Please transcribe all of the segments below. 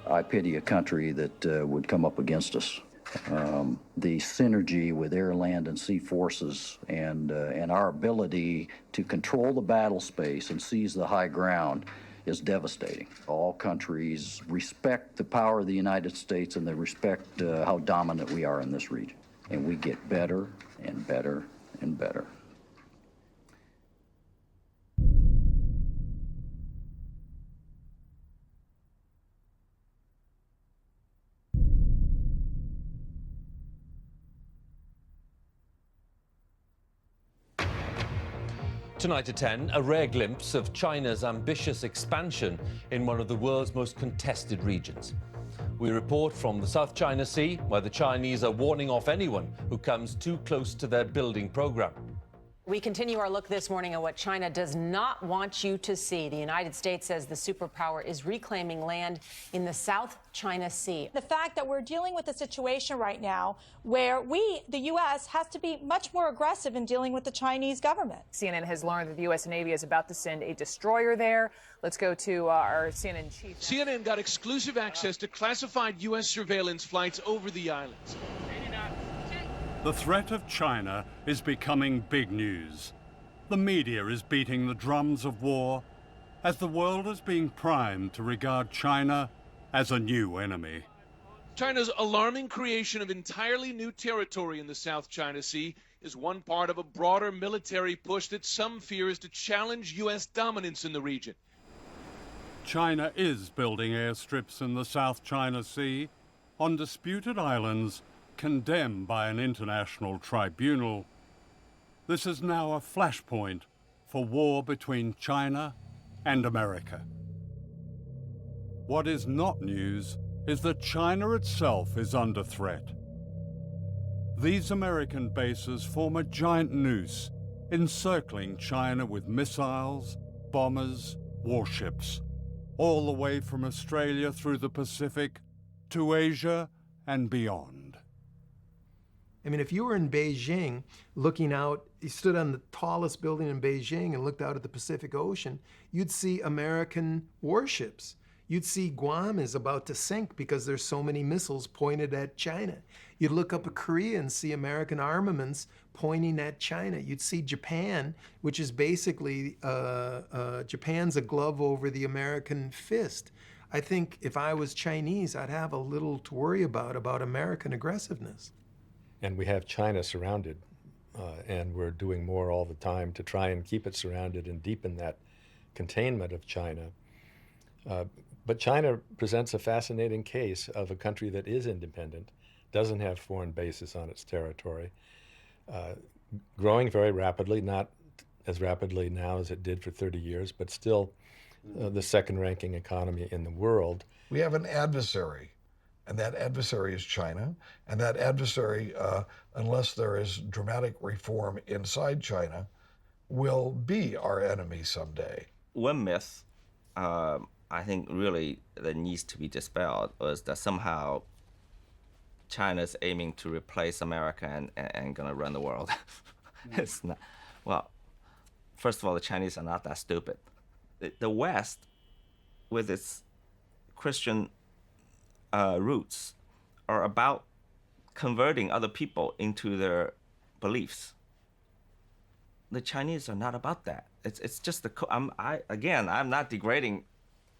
I pity a country that would come up against us. The synergy with air, land, and sea forces and our ability to control the battle space and seize the high ground is devastating. All countries respect the power of the United States and they respect how dominant we are in this region. And we get better and better and better. Tonight at 10, a rare glimpse of China's ambitious expansion in one of the world's most contested regions. We report from the South China Sea, where the Chinese are warning off anyone who comes too close to their building program. We continue our look this morning at what China does not want you to see. The United States says the superpower is reclaiming land in the South China Sea. The fact that we're dealing with a situation right now where we, the U.S., has to be much more aggressive in dealing with the Chinese government. CNN has learned that the U.S. Navy is about to send a destroyer there. Let's go to our CNN chief. CNN got exclusive access to classified U.S. surveillance flights over the islands. The threat of China is becoming big news. The media is beating the drums of war as the world is being primed to regard China as a new enemy. China's alarming creation of entirely new territory in the South China Sea is one part of a broader military push that some fear is to challenge U.S. dominance in the region. China is building airstrips in the South China Sea on disputed islands condemned by an international tribunal. This is now a flashpoint for war between China and America. What is not news is that China itself is under threat. These American bases form a giant noose encircling China with missiles, bombers, warships, all the way from Australia through the Pacific to Asia and beyond. I mean, if you were in Beijing looking out, you stood on the tallest building in Beijing and looked out at the Pacific Ocean, you'd see American warships. You'd see Guam is about to sink because there's so many missiles pointed at China. You'd look up at Korea and see American armaments pointing at China. You'd see Japan, which is basically, Japan's a glove over the American fist. I think if I was Chinese, I'd have a little to worry about American aggressiveness. And we have China surrounded, and we're doing more all the time to try and keep it surrounded and deepen that containment of China. But China presents a fascinating case of a country that is independent, doesn't have foreign bases on its territory, growing very rapidly, not as rapidly now as it did for 30 years, but still the second-ranking economy in the world. We have an adversary. And that adversary is China. And that adversary, unless there is dramatic reform inside China, will be our enemy someday. One myth, I think really that needs to be dispelled is that somehow China's aiming to replace America and gonna run the world. It's not. Well, first of all, the Chinese are not that stupid. The West, with its Christian roots, are about converting other people into their beliefs. The Chinese are not about that. It's just I'm not degrading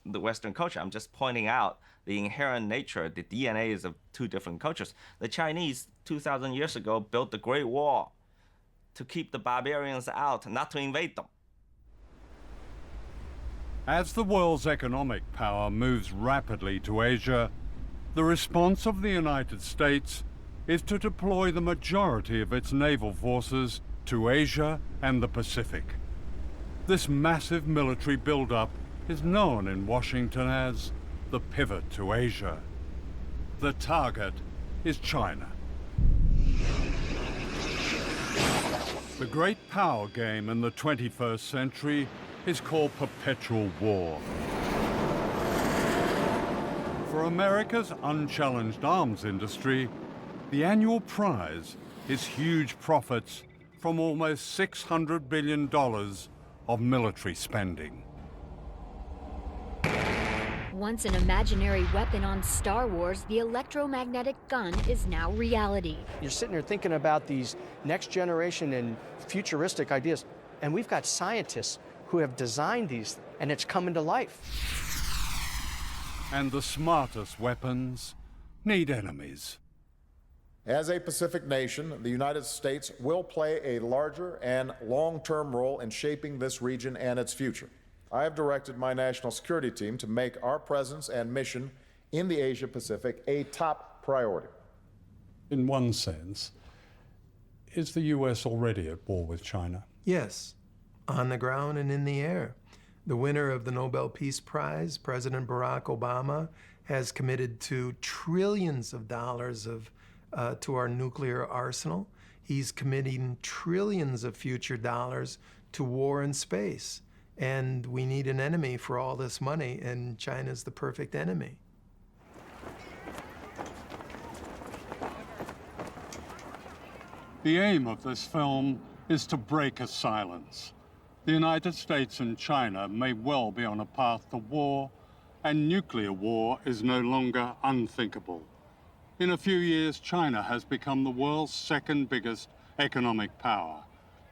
the Western culture. I'm just pointing out the inherent nature, the DNAs of two different cultures. The Chinese 2,000 years ago built the Great Wall to keep the barbarians out, not to invade them. As the world's economic power moves rapidly to Asia, the response of the United States is to deploy the majority of its naval forces to Asia and the Pacific. This massive military buildup is known in Washington as the pivot to Asia. The target is China. The great power game in the 21st century is called perpetual war. For America's unchallenged arms industry, the annual prize is huge profits from almost $600 billion of military spending. Once an imaginary weapon on Star Wars, the electromagnetic gun is now reality. You're sitting there thinking about these next generation and futuristic ideas, and we've got scientists who have designed these, and it's coming to life. And the smartest weapons need enemies. As a Pacific nation, the United States will play a larger and long-term role in shaping this region and its future. I have directed my national security team to make our presence and mission in the Asia-Pacific a top priority. In one sense, is the US already at war with China? Yes, on the ground and in the air. The winner of the Nobel Peace Prize, President Barack Obama, has committed to trillions of dollars to our nuclear arsenal. He's committing trillions of future dollars to war in space. And we need an enemy for all this money, and China's the perfect enemy. The aim of this film is to break a silence. The United States and China may well be on a path to war, and nuclear war is no longer unthinkable. In a few years, China has become the world's second biggest economic power.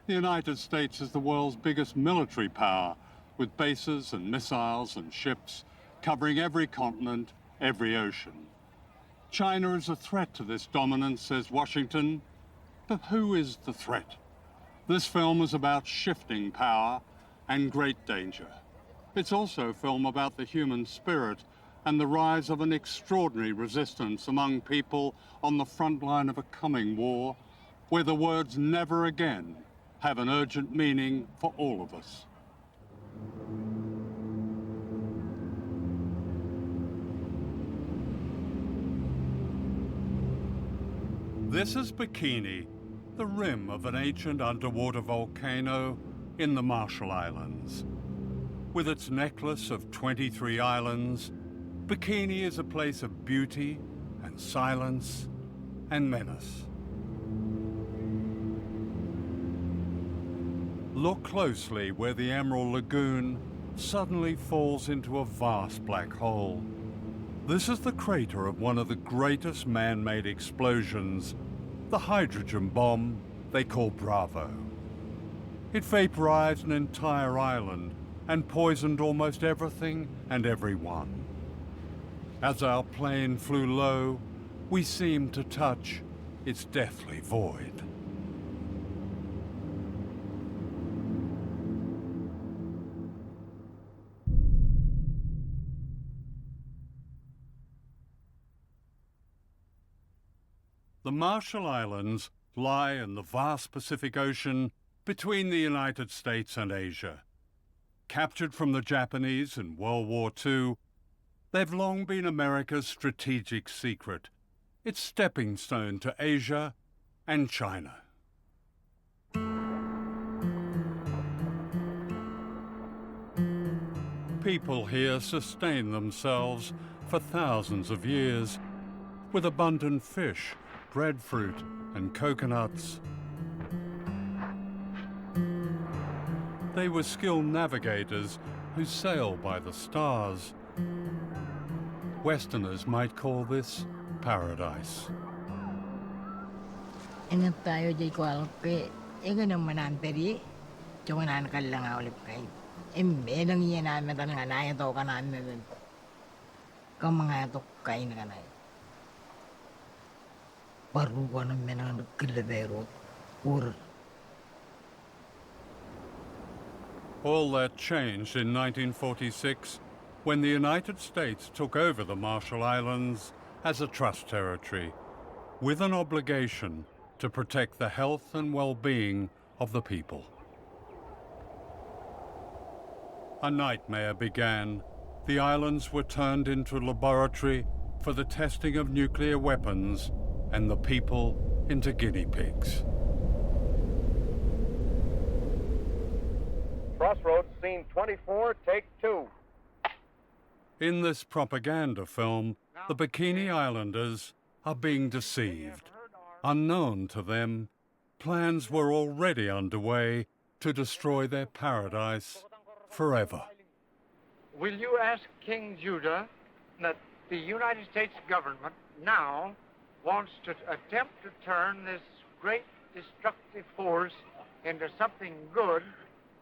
The United States is the world's biggest military power, with bases and missiles and ships covering every continent, every ocean. China is a threat to this dominance, says Washington. But who is the threat? This film is about shifting power and great danger. It's also a film about the human spirit and the rise of an extraordinary resistance among people on the front line of a coming war, where the words "never again" have an urgent meaning for all of us. This is Bikini, the rim of an ancient underwater volcano in the Marshall Islands. With its necklace of 23 islands, Bikini is a place of beauty and silence and menace. Look closely where the Emerald Lagoon suddenly falls into a vast black hole. This is the crater of one of the greatest man-made explosions, the hydrogen bomb they call Bravo. It vaporized an entire island and poisoned almost everything and everyone. As our plane flew low, we seemed to touch its deathly void. The Marshall Islands lie in the vast Pacific Ocean between the United States and Asia. Captured from the Japanese in World War II, they've long been America's strategic secret, its stepping stone to Asia and China. People here sustain themselves for thousands of years with abundant fish, breadfruit, and coconuts. They were skilled navigators who sail by the stars. Westerners might call this paradise. Ingat tayo di kualpe, ega nang mananteri, jangan kan lang awalip kayo. Medang iya namin tanang anaya to kanan namin. Kang mga tok kain na kanay. Baru ko na menang kilabero, ur. All that changed in 1946 when the United States took over the Marshall Islands as a trust territory, with an obligation to protect the health and well-being of the people. A nightmare began. The islands were turned into a laboratory for the testing of nuclear weapons and the people into guinea pigs. Crossroads, scene 24, take 2. In this propaganda film, the Bikini Islanders are being deceived. Unknown to them, plans were already underway to destroy their paradise forever. will you ask King Judah that the United States government now wants to attempt to turn this great destructive force into something good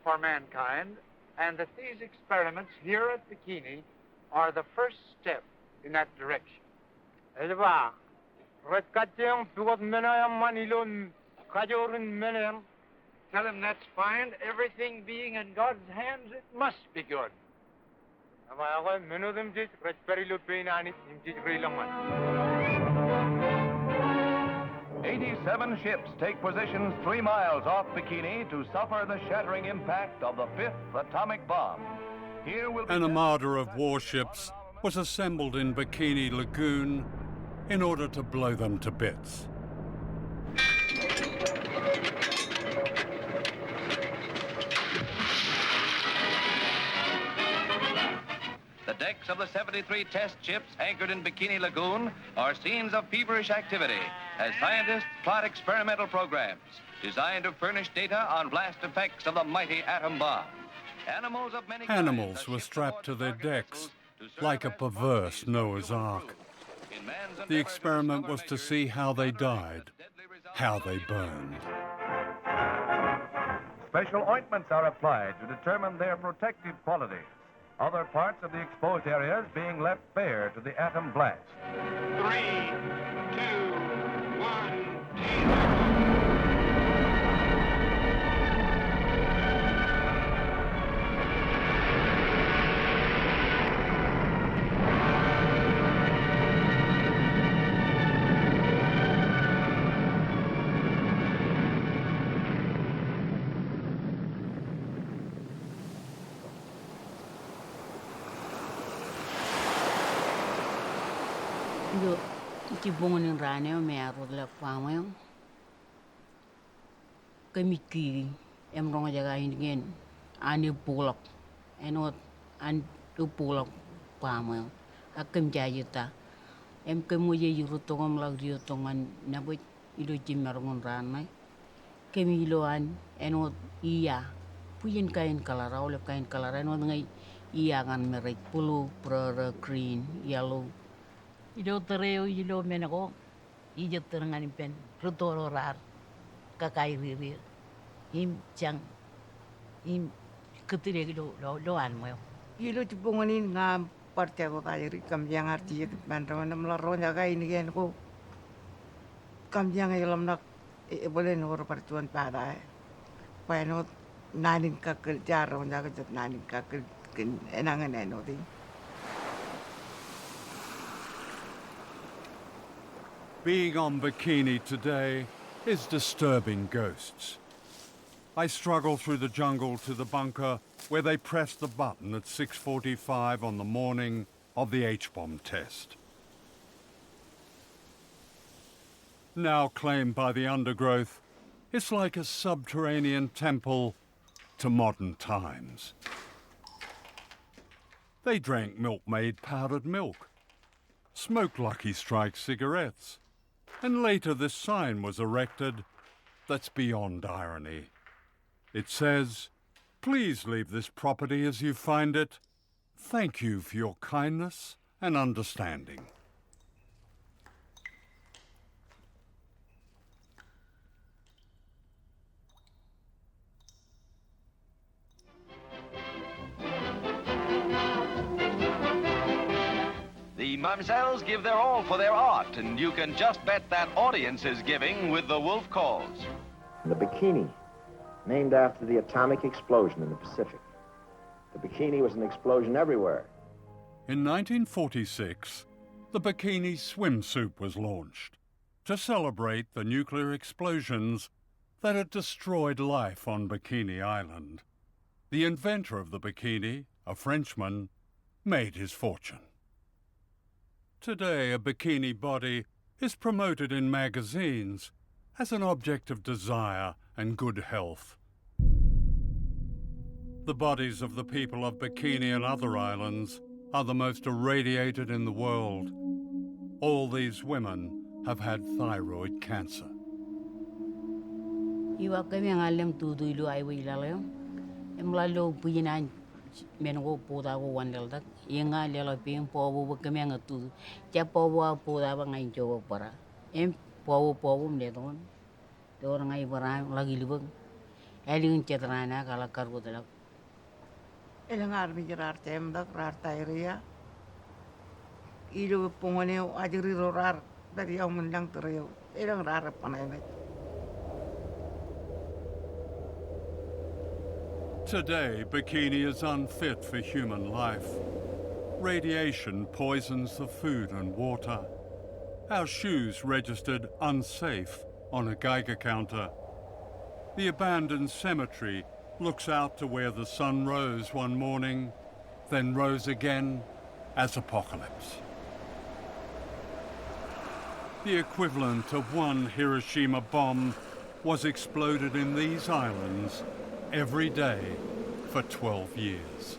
for mankind, and that these experiments here at Bikini are the first step in that direction? Tell him that's fine. Everything being in God's hands, it must be good. 87 ships take positions 3 miles off Bikini to suffer the shattering impact of the 5th atomic bomb. Here will be An armada of warships was assembled in Bikini Lagoon in order to blow them to bits. The decks of the 73 test ships anchored in Bikini Lagoon are scenes of feverish activity as scientists plot experimental programs designed to furnish data on blast effects of the mighty atom bomb. Animals were strapped to their decks like a perverse Noah's Ark. The experiment was to see how they died, how they burned. Special ointments are applied to determine their protective qualities. Other parts of the exposed areas being left bare to the atom blast. 3, 2, 1, Yo, iti bongonin rane o me arod la kwamayo. Kami kiri, em ronga jaga hindingen, ane pulak, enot an tu pulak kwamayo. Akem jayuta, em kemu ye yurutongam lagrio tongan nabut ilo jimarungon rane. Kami iloan enot iya, puyin kain kalara oleh kain kalara enot ngai iya kan merik pulu, green, yellow. Ilo tereo ilo menako, ijo terengan pen rutoro rar, kakai riri, im chang, im ketire ilo loan mo. Ilo cipunganin nga parte ko kayari kamjang arti ya kepantaman na melaro jaga ini kan ko kamjang ilam nak boleh nor percuan pada, paenot nanin kakil jaro jaga jat nanin kakil enangan enoti. Being on Bikini today is disturbing ghosts. I struggle through the jungle to the bunker where they pressed the button at 6:45 on the morning of the H-bomb test. Now claimed by the undergrowth, it's like a subterranean temple to modern times. They drank milk-made powdered milk, smoked Lucky Strike cigarettes, and later this sign was erected that's beyond irony. It says, "Please leave this property as you find it. Thank you for your kindness and understanding." The Mamsells give their all for their art, and you can just bet that audience is giving with the wolf calls. The Bikini, named after the atomic explosion in the Pacific. The Bikini was an explosion everywhere. In 1946, the Bikini swimsuit was launched to celebrate the nuclear explosions that had destroyed life on Bikini Island. The inventor of the Bikini, a Frenchman, made his fortune. Today, a bikini body is promoted in magazines as an object of desire and good health. The bodies of the people of Bikini and other islands are the most irradiated in the world. All these women have had thyroid cancer. Iwa kami ang alam tudo ilo ay wilalayo. Emlalo puyinan mengo poda go wandel dak yenga lela ping pobu kemeng tu ja pobu poda ba ngai jo para em pobu mledon te orang ngai bara lagi libeng elin cetrana kala karbo dalak Ilang armi gerar tem dak rar tairia. Ilu pongoneo ajiri rorar dari yang menang tereu. Ilang rar panai. Today, Bikini is unfit for human life. Radiation poisons the food and water. Our shoes registered unsafe on a Geiger counter. The abandoned cemetery looks out to where the sun rose one morning, then rose again as apocalypse. The equivalent of one Hiroshima bomb was exploded in these islands every day for 12 years.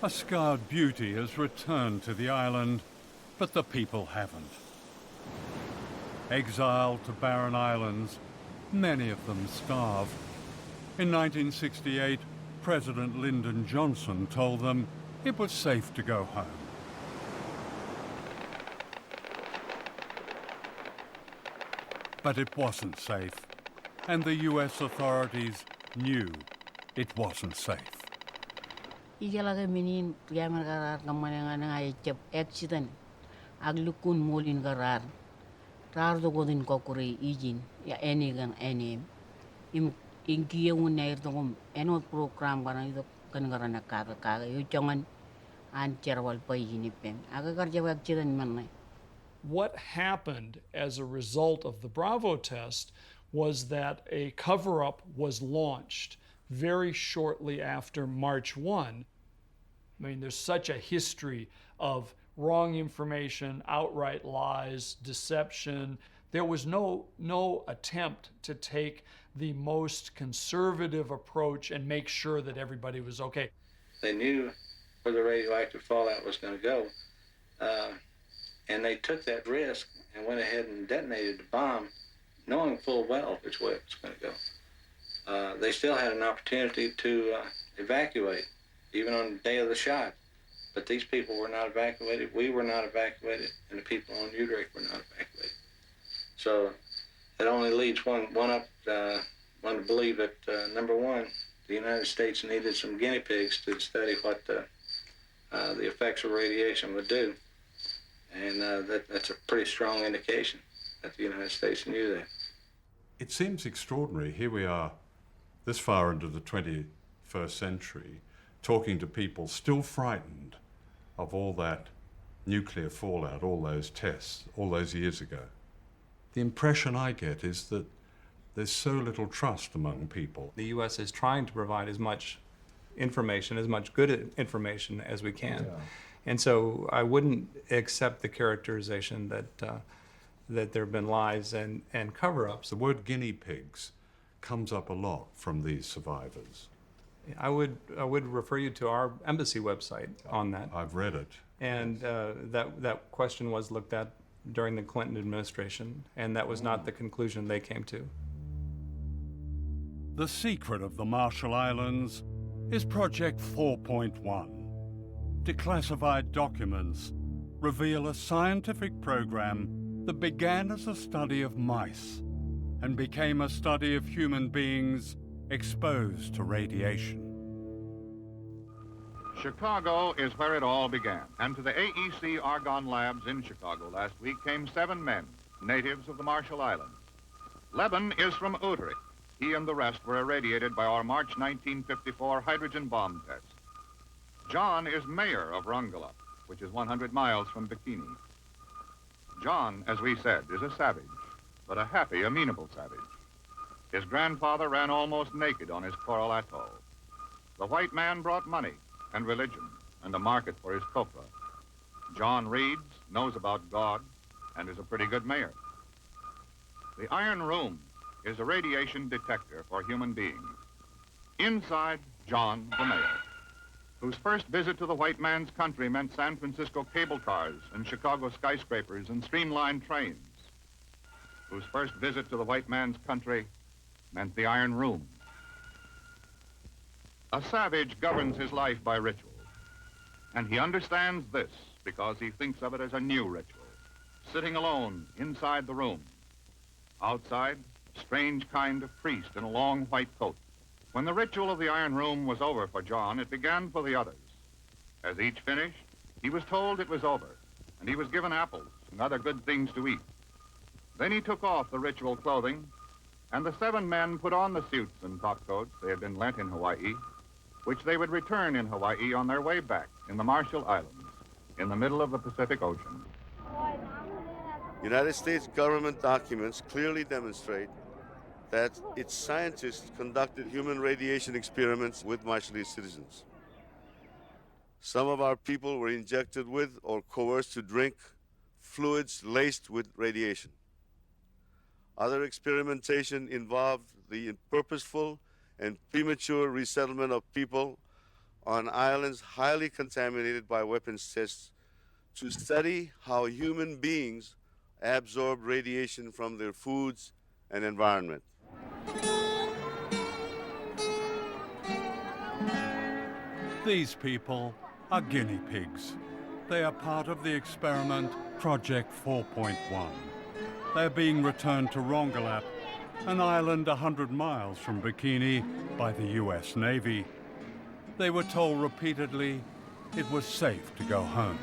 A scarred beauty has returned to the island, but the people haven't. Exiled to barren islands, many of them starve. In 1968, President Lyndon Johnson told them it was safe to go home. But it wasn't safe, and the US authorities knew it wasn't safe. Ijala ke minin kiaman karar kamana nga ay chep accident aglukun molin karar rar do godin kokure ijin ya eni gan eni im inkiye un nair to eno program kana ito kan karana kaga yo jangan an cerwal payini pem aga karja accident man. What happened as a result of the Bravo test was that a cover-up was launched very shortly after March 1. I mean, there's such a history of wrong information, outright lies, deception. There was no attempt to take the most conservative approach and make sure that everybody was okay. They knew where the radioactive fallout was going to go. And they took that risk and went ahead and detonated the bomb, knowing full well which way it was going to go. They still had an opportunity to evacuate, even on the day of the shot. But these people were not evacuated, we were not evacuated, and the people on Udrich were not evacuated. So it only leads one to believe that, number one, the United States needed some guinea pigs to study what the effects of radiation would do. And that's a pretty strong indication that the United States knew that. It seems extraordinary. Here we are, this far into the 21st century, talking to people still frightened of all that nuclear fallout, all those tests, all those years ago. The impression I get is that there's so little trust among people. The U.S. is trying to provide as much information, as much good information as we can. Yeah. And so I wouldn't accept the characterization that there have been lies and cover-ups. The word guinea pigs comes up a lot from these survivors. I would refer you to our embassy website on that. I've read it. And that question was looked at during the Clinton administration, and that was not the conclusion they came to. The secret of the Marshall Islands is Project 4.1. Declassified documents reveal a scientific program that began as a study of mice and became a study of human beings exposed to radiation. Chicago is where it all began, and to the AEC Argonne Labs in Chicago last week came 7 men, natives of the Marshall Islands. Leben is from Utrecht. He and the rest were irradiated by our March 1954 hydrogen bomb test. John is mayor of Rungala, which is 100 miles from Bikini. John, as we said, is a savage, but a happy, amenable savage. His grandfather ran almost naked on his coral atoll. The white man brought money and religion and a market for his copra. John reads, knows about God, and is a pretty good mayor. The Iron Room is a radiation detector for human beings. Inside, John, the mayor, whose first visit to the white man's country meant San Francisco cable cars and Chicago skyscrapers and streamlined trains, whose first visit to the white man's country meant the Iron Room. A savage governs his life by ritual. And he understands this because he thinks of it as a new ritual. Sitting alone inside the room. Outside, a strange kind of priest in a long white coat. When the ritual of the Iron Room was over for John, it began for the others. As each finished, he was told it was over, and he was given apples and other good things to eat. Then he took off the ritual clothing, and the 7 men put on the suits and topcoats they had been lent in Hawaii, which they would return in Hawaii on their way back in the Marshall Islands, in the middle of the Pacific Ocean. United States government documents clearly demonstrate that its scientists conducted human radiation experiments with Marshallese citizens. Some of our people were injected with or coerced to drink fluids laced with radiation. Other experimentation involved the purposeful and premature resettlement of people on islands highly contaminated by weapons tests to study how human beings absorb radiation from their foods and environment. These people are guinea pigs. They are part of the experiment Project 4.1. They're being returned to Rongelap, an island 100 miles from Bikini, by the US Navy. They were told repeatedly it was safe to go home.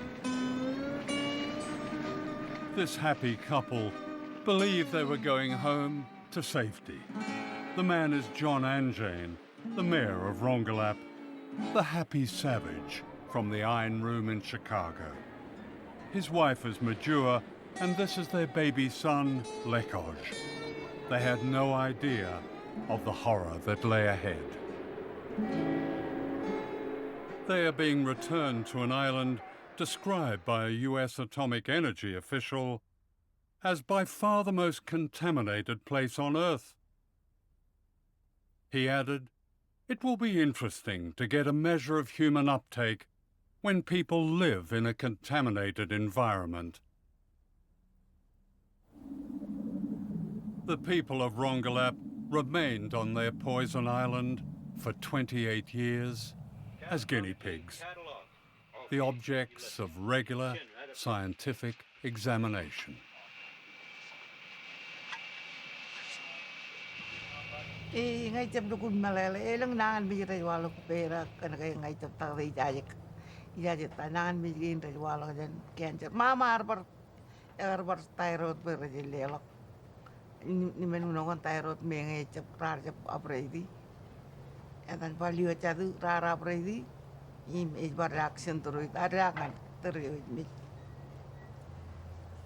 This happy couple believed they were going home to safety. The man is John Anjane, the mayor of Rongelap, the happy savage from the Iron Room in Chicago. His wife is Majua, and this is their baby son, Lekoj. They had no idea of the horror that lay ahead. They are being returned to an island described by a US atomic energy official as by far the most contaminated place on Earth. He added, "It will be interesting to get a measure of human uptake when people live in a contaminated environment." The people of Rongelap remained on their poison island for 28 years as guinea pigs, the objects of regular scientific examination. Ngay chập nó cũng mà lại lang nangan bi ray walo ko pera kan kay ngay chập ta ray jajak ta nangan bi gin ray walo jan cancer mama arbar thyroid per jelelok ni men no kon thyroid me ngay chập rar chập apredi etan value cha du rar apredi im is bar reaction terus ada kan terus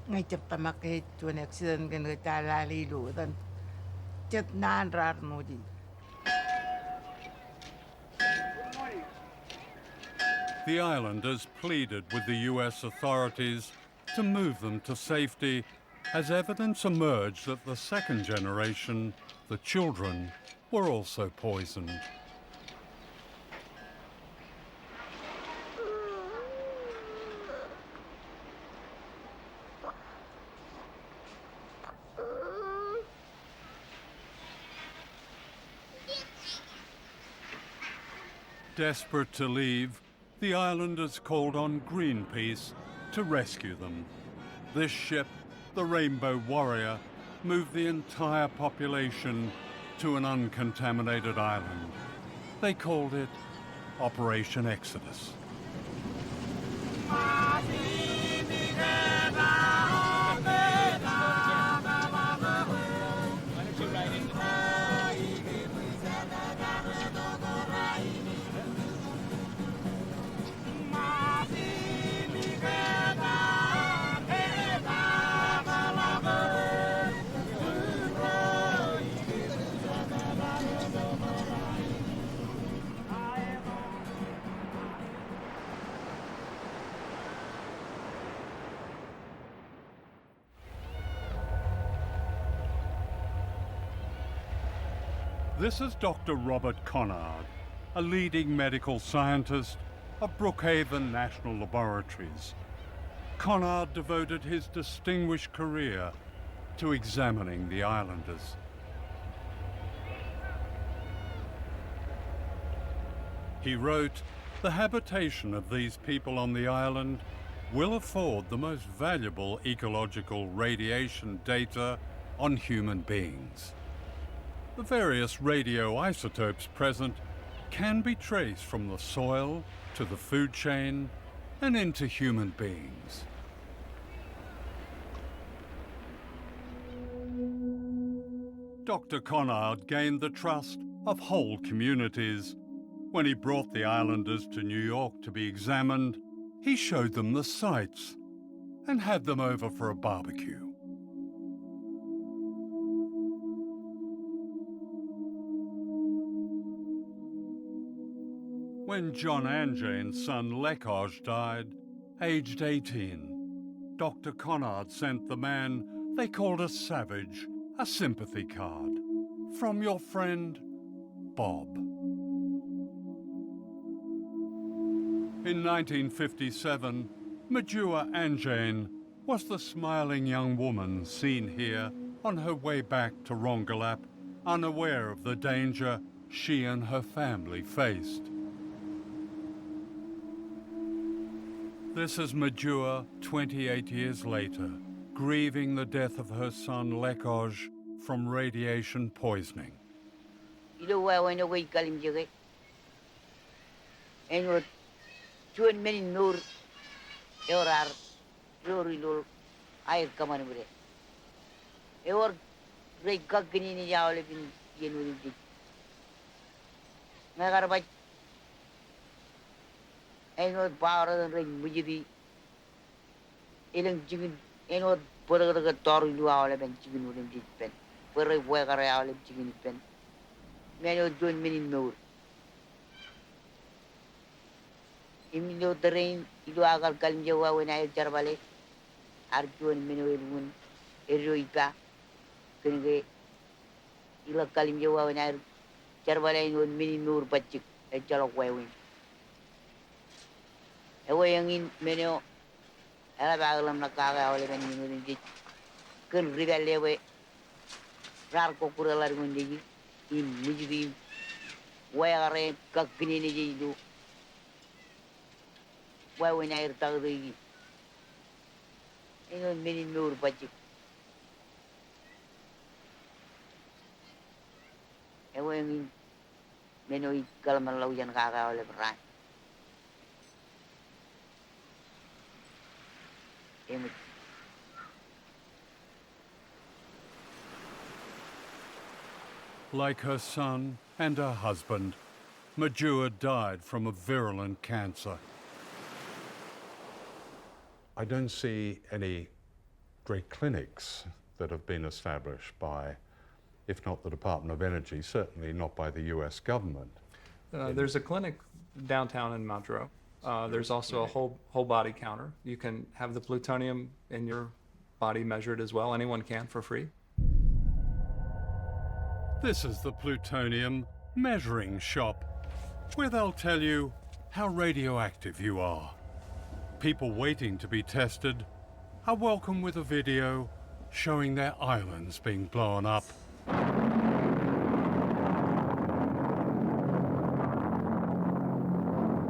ngay chập ta mak ke chuan accident kan ta lali lu tan The islanders pleaded with the US authorities to move them to safety as evidence emerged that the second generation, the children, were also poisoned. Desperate to leave, the islanders called on Greenpeace to rescue them. This ship, the Rainbow Warrior, moved the entire population to an uncontaminated island. They called it Operation Exodus. This is Dr. Robert Conard, a leading medical scientist of Brookhaven National Laboratories. Conard devoted his distinguished career to examining the islanders. He wrote, "The habitation of these people on the island will afford the most valuable ecological radiation data on human beings. The various radioisotopes present can be traced from the soil to the food chain and into human beings." Dr. Conard gained the trust of whole communities. When he brought the islanders to New York to be examined, he showed them the sights and had them over for a barbecue. When John Anjane's son Lekoj died, aged 18, Dr. Conard sent the man they called a savage a sympathy card. "From your friend, Bob." In 1957, Majua Anjane was the smiling young woman seen here on her way back to Rongelap, unaware of the danger she and her family faced. This is Majua 28 years later, grieving the death of her son Lekoj from radiation poisoning. Tuan meni nur eurar lor air kamar mure eor rei gagni ni jaole bin yenu di nagar ba eno power rei mujidi eleng jigin eno peraga toru lu awale ben jigin ulim di pen pere wegare awale jigin pen meno tuan meni nur Imilo terrain itu agar kalim jawa wenai jarbale arjuan menuun eroipa kenge ila kalim jawa wenai jarbale nun mini nur pacik jalok wewin ewe yangin menyo ala bagalam nakaga oleh ben minun di kun ribale we rar ko kuralar ngundi im mujidi wayare kakini ni jidu why when I tell the you know many nur budget and when many kalamalau yan kaka ole beran Like her son and her husband, Majua died from a virulent cancer. I don't see any great clinics that have been established by, if not the Department of Energy, certainly not by the US government. There's a clinic downtown in Madro. There's also a whole body counter. You can have the plutonium in your body measured as well. Anyone can for free. This is the plutonium measuring shop, where they'll tell you how radioactive you are. People waiting to be tested are welcome with a video showing their islands being blown up.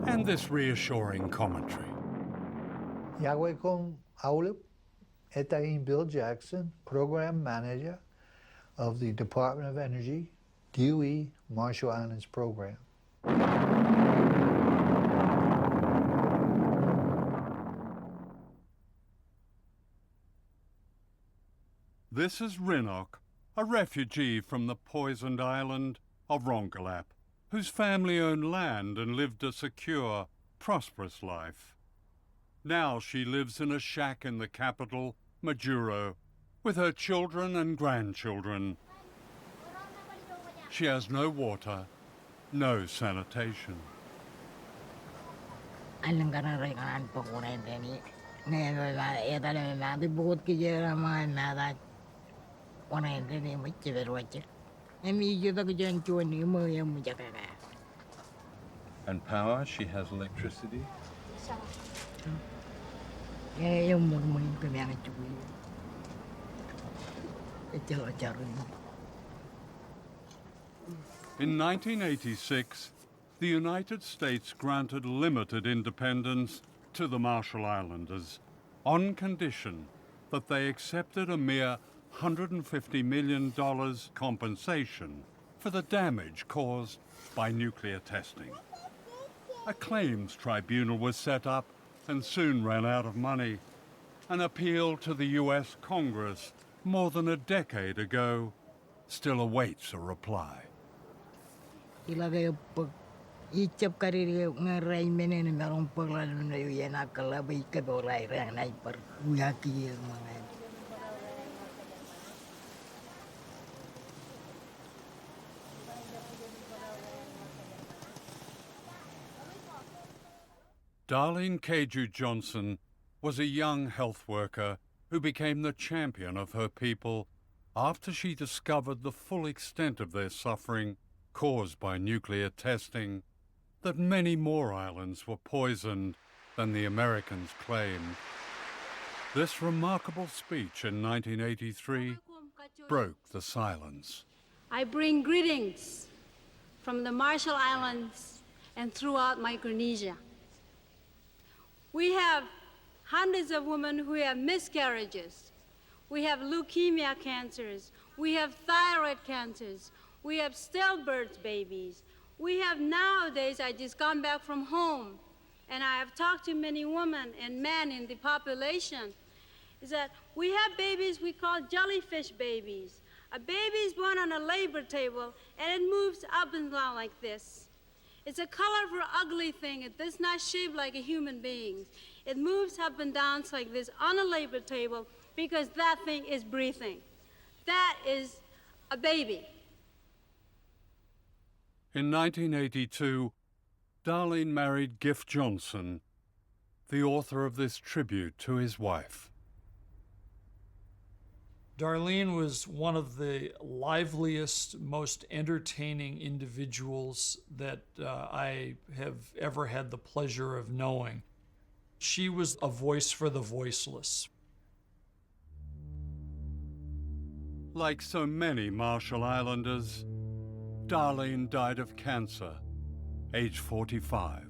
And this reassuring commentary. Yahweh Kong Aulip, Etaim Bill Jackson, Program Manager of the Department of Energy, DOE Marshall Islands Program. This is Rinok, a refugee from the poisoned island of Rongelap, whose family owned land and lived a secure, prosperous life. Now she lives in a shack in the capital, Majuro, with her children and grandchildren. She has no water, no sanitation. And power, she has electricity? In 1986, the United States granted limited independence to the Marshall Islanders on condition that they accepted a mere $150 million compensation for the damage caused by nuclear testing. A claims tribunal was set up and soon ran out of money. An appeal to the US Congress more than a decade ago still awaits a reply. Icap kariri ngarai menen merong paglalu na yana kalabai kadorai ranai per uyaki mangai. Darlene Keju Johnson was a young health worker who became the champion of her people after she discovered the full extent of their suffering caused by nuclear testing, that many more islands were poisoned than the Americans claimed. This remarkable speech in 1983 broke the silence. I bring greetings from the Marshall Islands and throughout Micronesia. We have hundreds of women who have miscarriages. We have leukemia cancers. We have thyroid cancers. We have stillbirth babies. We have nowadays, I just gone back from home, and I have talked to many women and men in the population, is that we have babies we call jellyfish babies. A baby is born on a labor table, and it moves up and down like this. It's a colorful, ugly thing. It does not shape like a human being. It moves up and down like this on a labor table because that thing is breathing. That is a baby. In 1982, Darlene married Giff Johnson, the author of this tribute to his wife. Darlene was one of the liveliest, most entertaining individuals that I have ever had the pleasure of knowing. She was a voice for the voiceless. Like so many Marshall Islanders, Darlene died of cancer, age 45.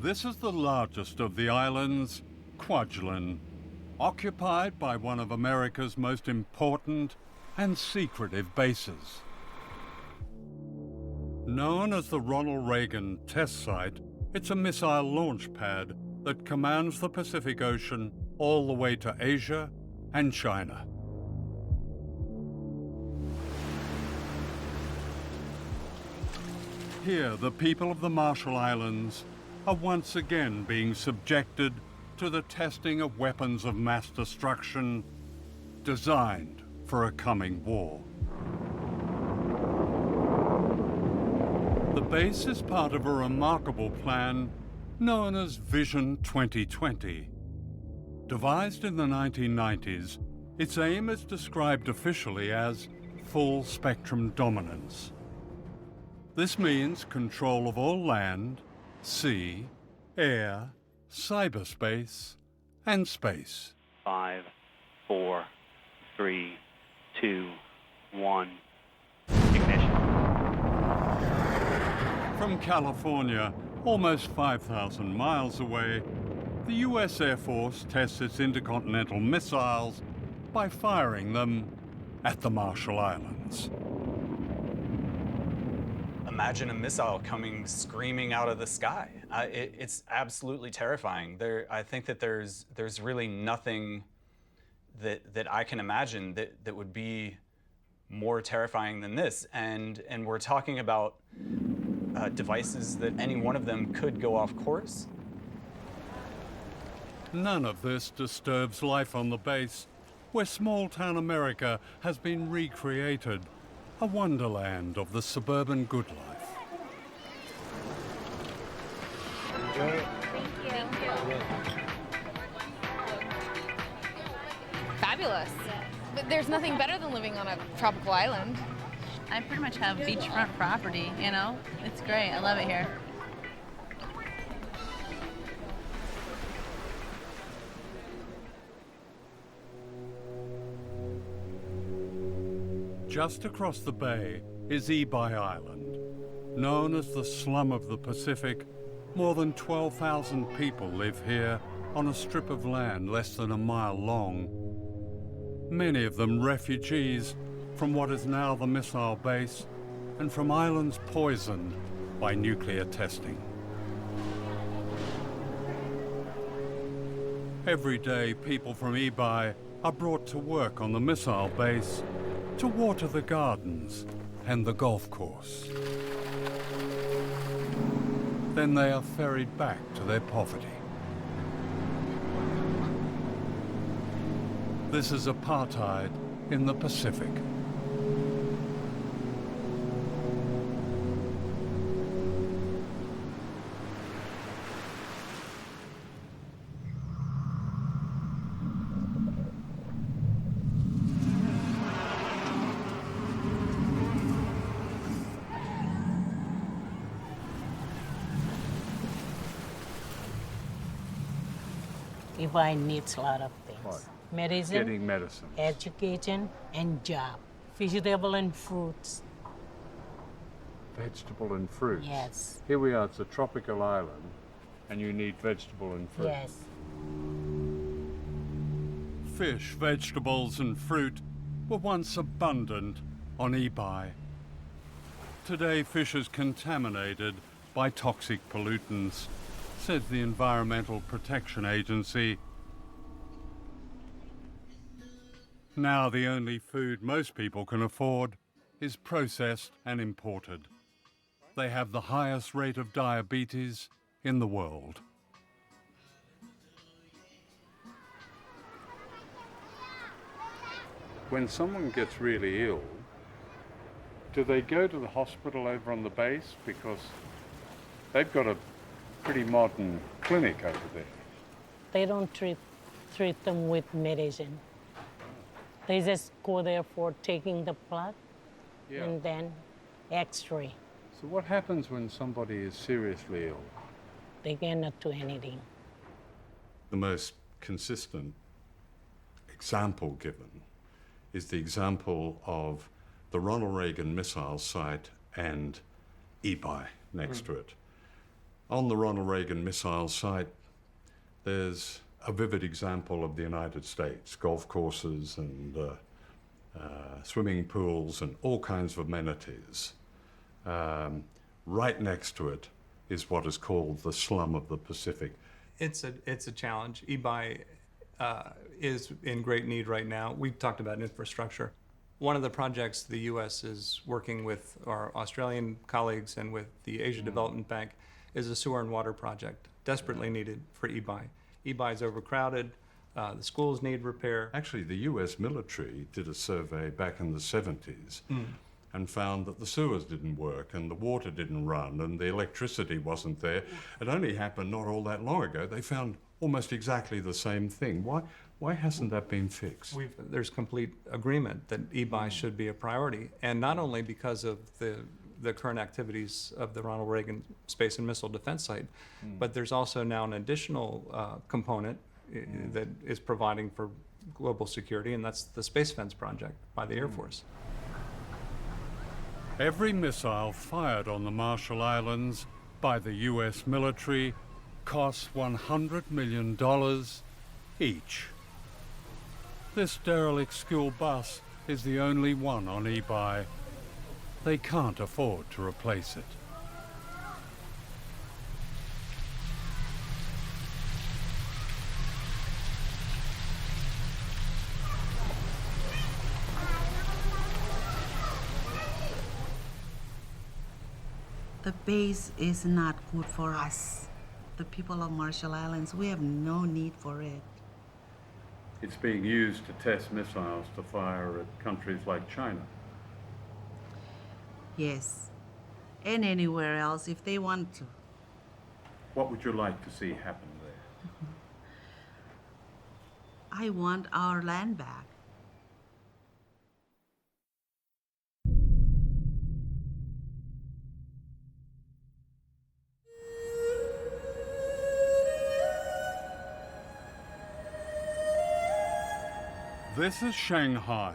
This is the largest of the islands, Kwajalein, occupied by one of America's most important and secretive bases. Known as the Ronald Reagan Test Site, it's a missile launch pad that commands the Pacific Ocean all the way to Asia and China. Here, the people of the Marshall Islands are once again being subjected to the testing of weapons of mass destruction designed for a coming war. The base is part of a remarkable plan known as Vision 2020. Devised in the 1990s, its aim is described officially as full spectrum dominance. This means control of all land, sea, air, cyberspace, and space. 5, 4, 3, 2, 1, ignition. From California, almost 5,000 miles away, the U.S. Air Force tests its intercontinental missiles by firing them at the Marshall Islands. Imagine a missile coming screaming out of the sky. It's absolutely terrifying. I think that there's really nothing that I can imagine that would be more terrifying than this. And we're talking about devices that any one of them could go off course. None of this disturbs life on the base, where small-town America has been recreated, a wonderland of the suburban good life. Fabulous. But there's nothing better than living on a tropical island. I pretty much have beachfront property, you know? It's great. I love it here. Just across the bay is Ebi Island. Known as the slum of the Pacific, more than 12,000 people live here on a strip of land less than a mile long. Many of them refugees from what is now the missile base and from islands poisoned by nuclear testing. Every day, people from Ebi are brought to work on the missile base to water the gardens and the golf course. Then they are ferried back to their poverty. This is apartheid in the Pacific. Ebi needs a lot of things. What? Medicine, Getting medicine. education, and job. Vegetable and fruits. Vegetable and fruits. Yes. Here we are, it's a tropical island, and you need vegetable and fruit. Yes. Fish, vegetables, and fruit were once abundant on Ebi. Today, fish is contaminated by toxic pollutants, says the Environmental Protection Agency. Now the only food most people can afford is processed and imported. They have the highest rate of diabetes in the world. When someone gets really ill, do they go to the hospital over on the base? Because they've got a pretty modern clinic over there. They don't treat them with medicine. They just go there for taking the blood and then x-ray. So what happens when somebody is seriously ill? They cannot do anything. The most consistent example given is the example of the Ronald Reagan missile site and Ebi next to it. On the Ronald Reagan missile site, there's a vivid example of the United States, golf courses and swimming pools and all kinds of amenities. Right next to it is what is called the slum of the Pacific. It's a challenge. Ebi is in great need right now. We've talked about infrastructure. One of the projects the U.S. is working with our Australian colleagues and with the Asia Development Bank is a sewer and water project, desperately needed for Ebi. Ebi is overcrowded. The schools need repair. Actually, the U.S. military did a survey back in the 70s and found that the sewers didn't work and the water didn't run and the electricity wasn't there. It only happened not all that long ago. They found almost exactly the same thing. Why hasn't that been fixed? There's complete agreement that Ebi should be a priority, and not only because of the current activities of the Ronald Reagan Space and Missile Defense Site, but there's also now an additional component that is providing for global security, and that's the Space Fence project by the Air Force. Every missile fired on the Marshall Islands by the U.S. military costs $100 million each. This derelict school bus is the only one on Ebi. They can't afford to replace it. The base is not good for us. The people of Marshall Islands, we have no need for it. It's being used to test missiles to fire at countries like China. Yes, and anywhere else if they want to. What would you like to see happen there? I want our land back. This is Shanghai,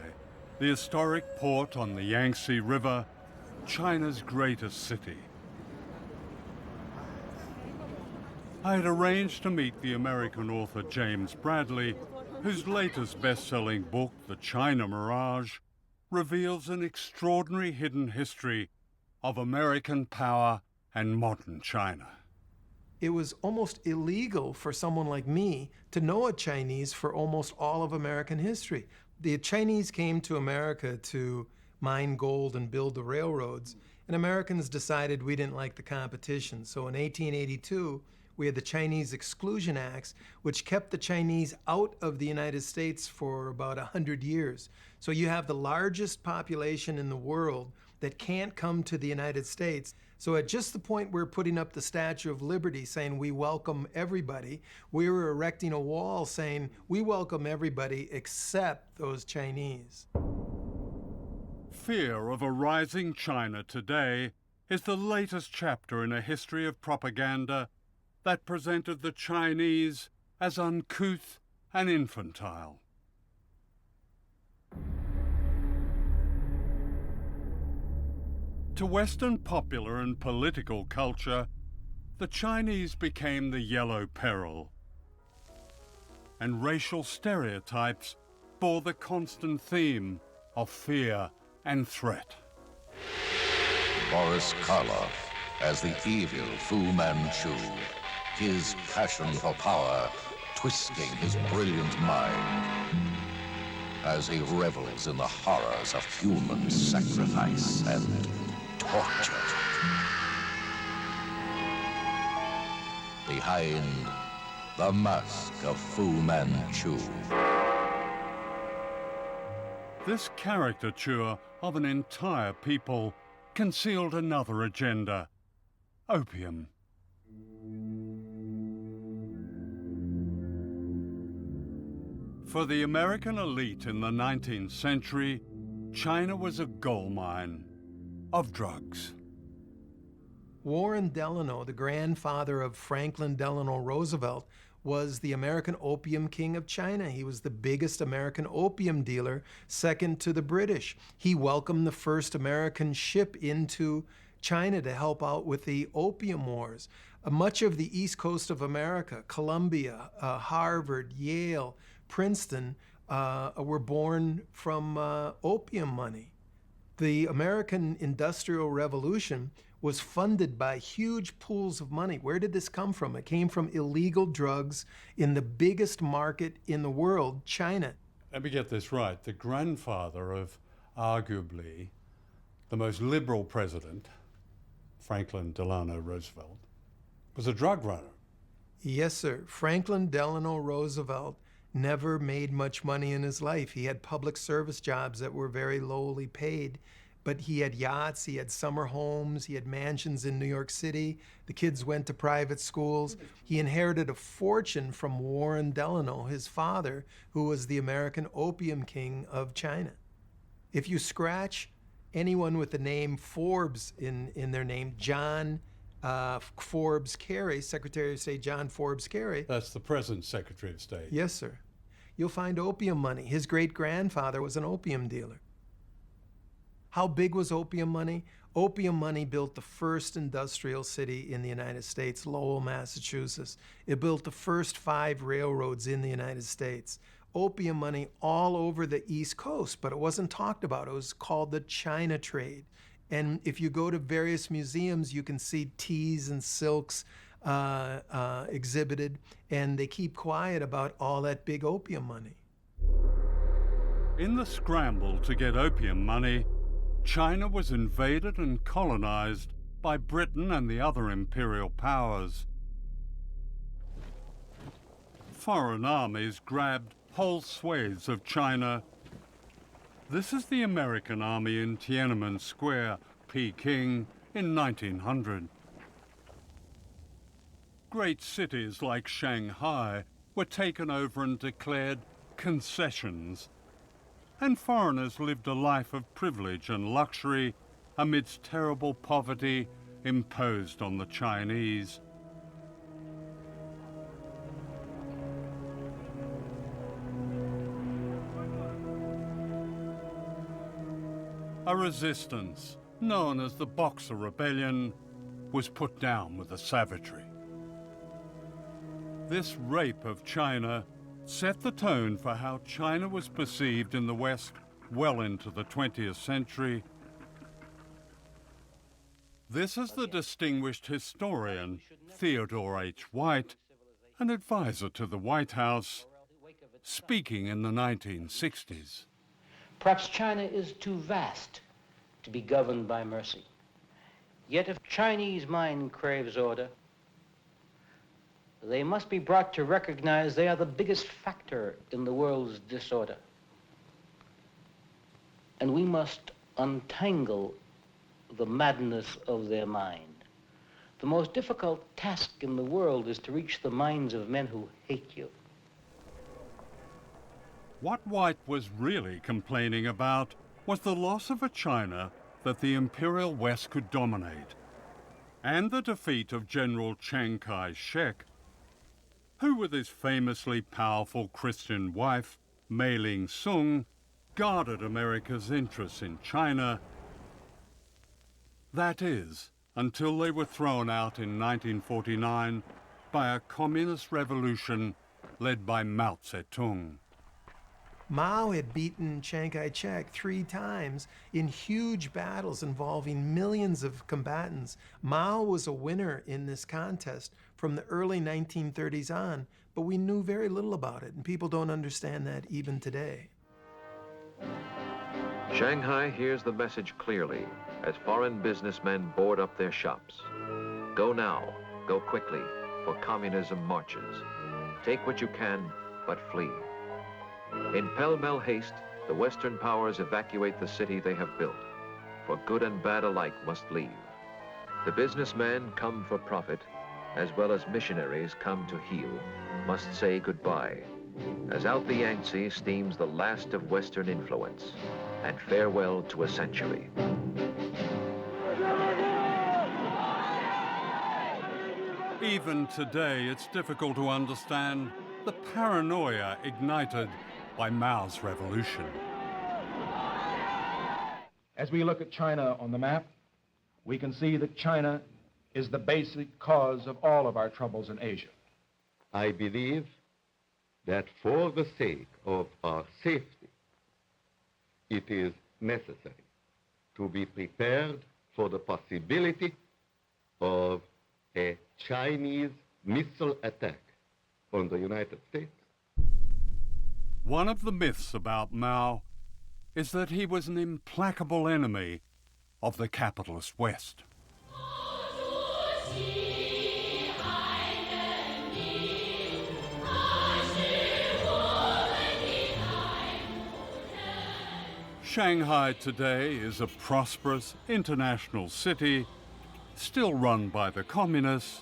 the historic port on the Yangtze River, China's greatest city. I had arranged to meet the American author James Bradley, whose latest best-selling book, The China Mirage, reveals an extraordinary hidden history of American power and modern China. It was almost illegal for someone like me to know a Chinese for almost all of American history. The Chinese came to America to mine gold and build the railroads, and Americans decided we didn't like the competition. So in 1882, we had the Chinese Exclusion Acts, which kept the Chinese out of the United States for about 100 years. So you have the largest population in the world that can't come to the United States. So at just the point we're putting up the Statue of Liberty saying we welcome everybody, we were erecting a wall saying we welcome everybody except those Chinese. Fear of a rising China today is the latest chapter in a history of propaganda that presented the Chinese as uncouth and infantile. To Western popular and political culture, the Chinese became the yellow peril, and racial stereotypes bore the constant theme of fear and threat. Boris Karloff as the evil Fu Manchu, his passion for power twisting his brilliant mind as he revels in the horrors of human sacrifice and torture. Behind the mask of Fu Manchu. This caricature of an entire people concealed another agenda: opium. For the American elite in the 19th century, China was a gold mine of drugs. Warren Delano, the grandfather of Franklin Delano Roosevelt, was the American opium king of China. He was the biggest American opium dealer, second to the British. He welcomed the first American ship into China to help out with the opium wars. Much of the east coast of America, Columbia, Harvard, Yale, Princeton, were born from opium money. The American Industrial Revolution was funded by huge pools of money. Where did this come from? It came from illegal drugs in the biggest market in the world, China. Let me get this right. The grandfather of arguably the most liberal president, Franklin Delano Roosevelt, was a drug runner. Yes, sir. Franklin Delano Roosevelt never made much money in his life. He had public service jobs that were very lowly paid, but he had yachts, he had summer homes, he had mansions in New York City. The kids went to private schools. He inherited a fortune from Warren Delano, his father, who was the American opium king of China. If you scratch anyone with the name Forbes in their name, John Forbes Carey, Secretary of State John Forbes Carey. That's the present Secretary of State. Yes, sir. You'll find opium money. His great-grandfather was an opium dealer. How big was opium money? Opium money built the first industrial city in the United States, Lowell, Massachusetts. It built the first 5 railroads in the United States. Opium money all over the East Coast, but it wasn't talked about. It was called the China trade. And if you go to various museums, you can see teas and silks exhibited, and they keep quiet about all that big opium money. In the scramble to get opium money, China was invaded and colonized by Britain and the other imperial powers. Foreign armies grabbed whole swathes of China. This is the American army in Tiananmen Square, Peking, in 1900. Great cities like Shanghai were taken over and declared concessions, and foreigners lived a life of privilege and luxury amidst terrible poverty imposed on the Chinese. a resistance known as the Boxer Rebellion was put down with a savagery. This rape of China set the tone for how China was perceived in the West well into the 20th century. This is the distinguished historian Theodore H. White, an advisor to the White House, speaking in the 1960s. Perhaps China is too vast to be governed by mercy. Yet if Chinese mind craves order, they must be brought to recognize they are the biggest factor in the world's disorder. And we must untangle the madness of their mind. The most difficult task in the world is to reach the minds of men who hate you. What White was really complaining about was the loss of a China that the Imperial West could dominate, and the defeat of General Chiang Kai-shek, who with his famously powerful Christian wife, Mei Ling-sung, guarded America's interests in China. That is, until they were thrown out in 1949 by a communist revolution led by Mao Zedong. Mao had beaten Chiang Kai-shek 3 times in huge battles involving millions of combatants. Mao was a winner in this contest from the early 1930s on, but we knew very little about it, and people don't understand that even today. Shanghai hears the message clearly as foreign businessmen board up their shops. Go now, go quickly, for communism marches. Take what you can, but flee. In pell-mell haste, the Western powers evacuate the city they have built, for good and bad alike must leave. The businessmen come for profit, as well as missionaries come to heal, must say goodbye, as out the Yangtze steams the last of Western influence, and farewell to a century. Even today, it's difficult to understand the paranoia ignited by Mao's revolution. As we look at China on the map, we can see that China is the basic cause of all of our troubles in Asia. I believe that for the sake of our safety, it is necessary to be prepared for the possibility of a Chinese missile attack on the United States. One of the myths about Mao is that he was an implacable enemy of the capitalist West. Shanghai today is a prosperous international city, still run by the communists,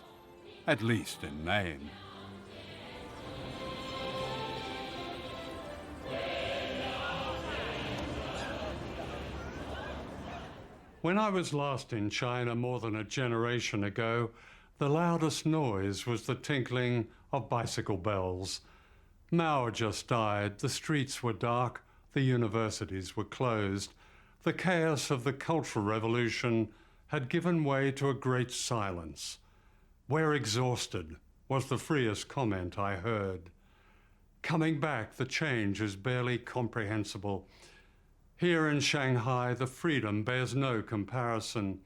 at least in name. When I was last in China more than a generation ago, the loudest noise was the tinkling of bicycle bells. Mao had just died, the streets were dark, the universities were closed. The chaos of the Cultural Revolution had given way to a great silence. "We're exhausted," was the freest comment I heard. Coming back, the change is barely comprehensible. Here in Shanghai, the freedom bears no comparison.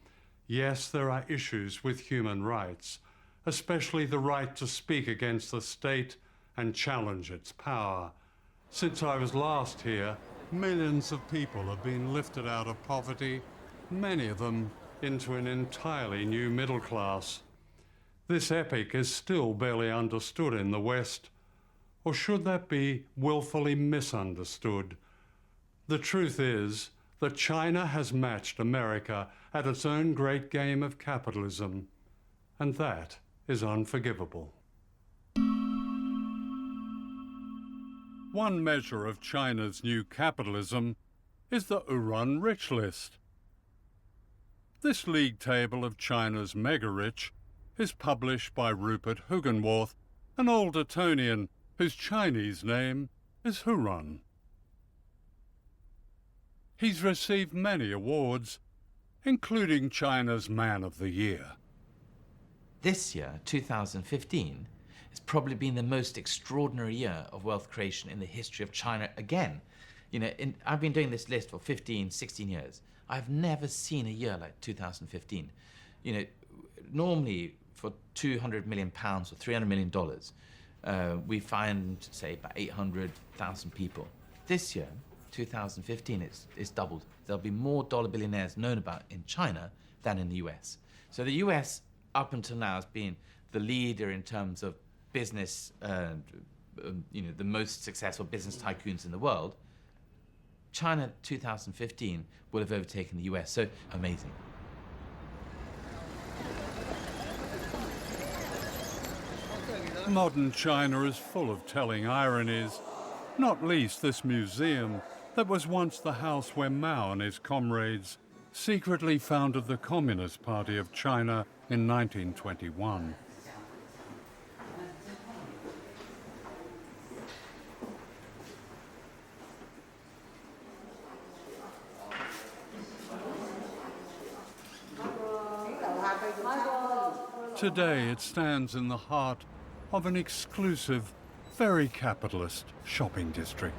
Yes, there are issues with human rights, especially the right to speak against the state and challenge its power. Since I was last here, millions of people have been lifted out of poverty, many of them into an entirely new middle class. This epic is still barely understood in the West, or should that be willfully misunderstood? The truth is that China has matched America at its own great game of capitalism, and that is unforgivable. One measure of China's new capitalism is the Uran Rich List. This league table of China's mega-rich is published by Rupert Hugenworth, an old Etonian whose Chinese name is Huron. He's received many awards, including China's Man of the Year. This year, 2015, has probably been the most extraordinary year of wealth creation in the history of China again. You know, I've been doing this list for 15, 16 years. I've never seen a year like 2015. You know, normally for 200 million pounds or $300 million, we find, say, about 800,000 people. This year, 2015, it's doubled. There'll be more dollar billionaires known about in China than in the US. So the US, up until now, has been the leader in terms of business, you know, the most successful business tycoons in the world. China 2015 will have overtaken the US, so amazing. Modern China is full of telling ironies, not least this museum that was once the house where Mao and his comrades secretly founded the Communist Party of China in 1921. Today it stands in the heart of an exclusive, very capitalist shopping district.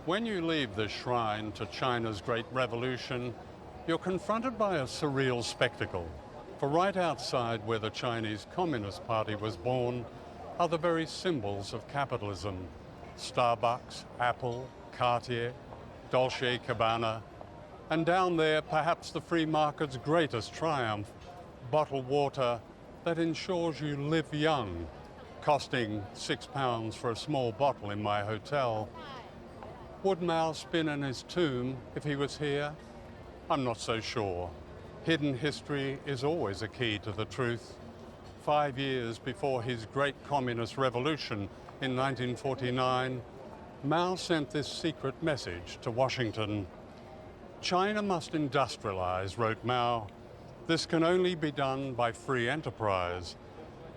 When you leave the shrine to China's Great Revolution, you're confronted by a surreal spectacle. For right outside where the Chinese Communist Party was born are the very symbols of capitalism. Starbucks, Apple, Cartier, Dolce & Gabbana, and down there perhaps the free market's greatest triumph, bottled water that ensures you live young, costing £6 for a small bottle in my hotel. Would Mao spin in his tomb if he was here? I'm not so sure. Hidden history is always a key to the truth. 5 years before his great communist revolution in 1949, Mao sent this secret message to Washington. China must industrialize, wrote Mao. This can only be done by free enterprise.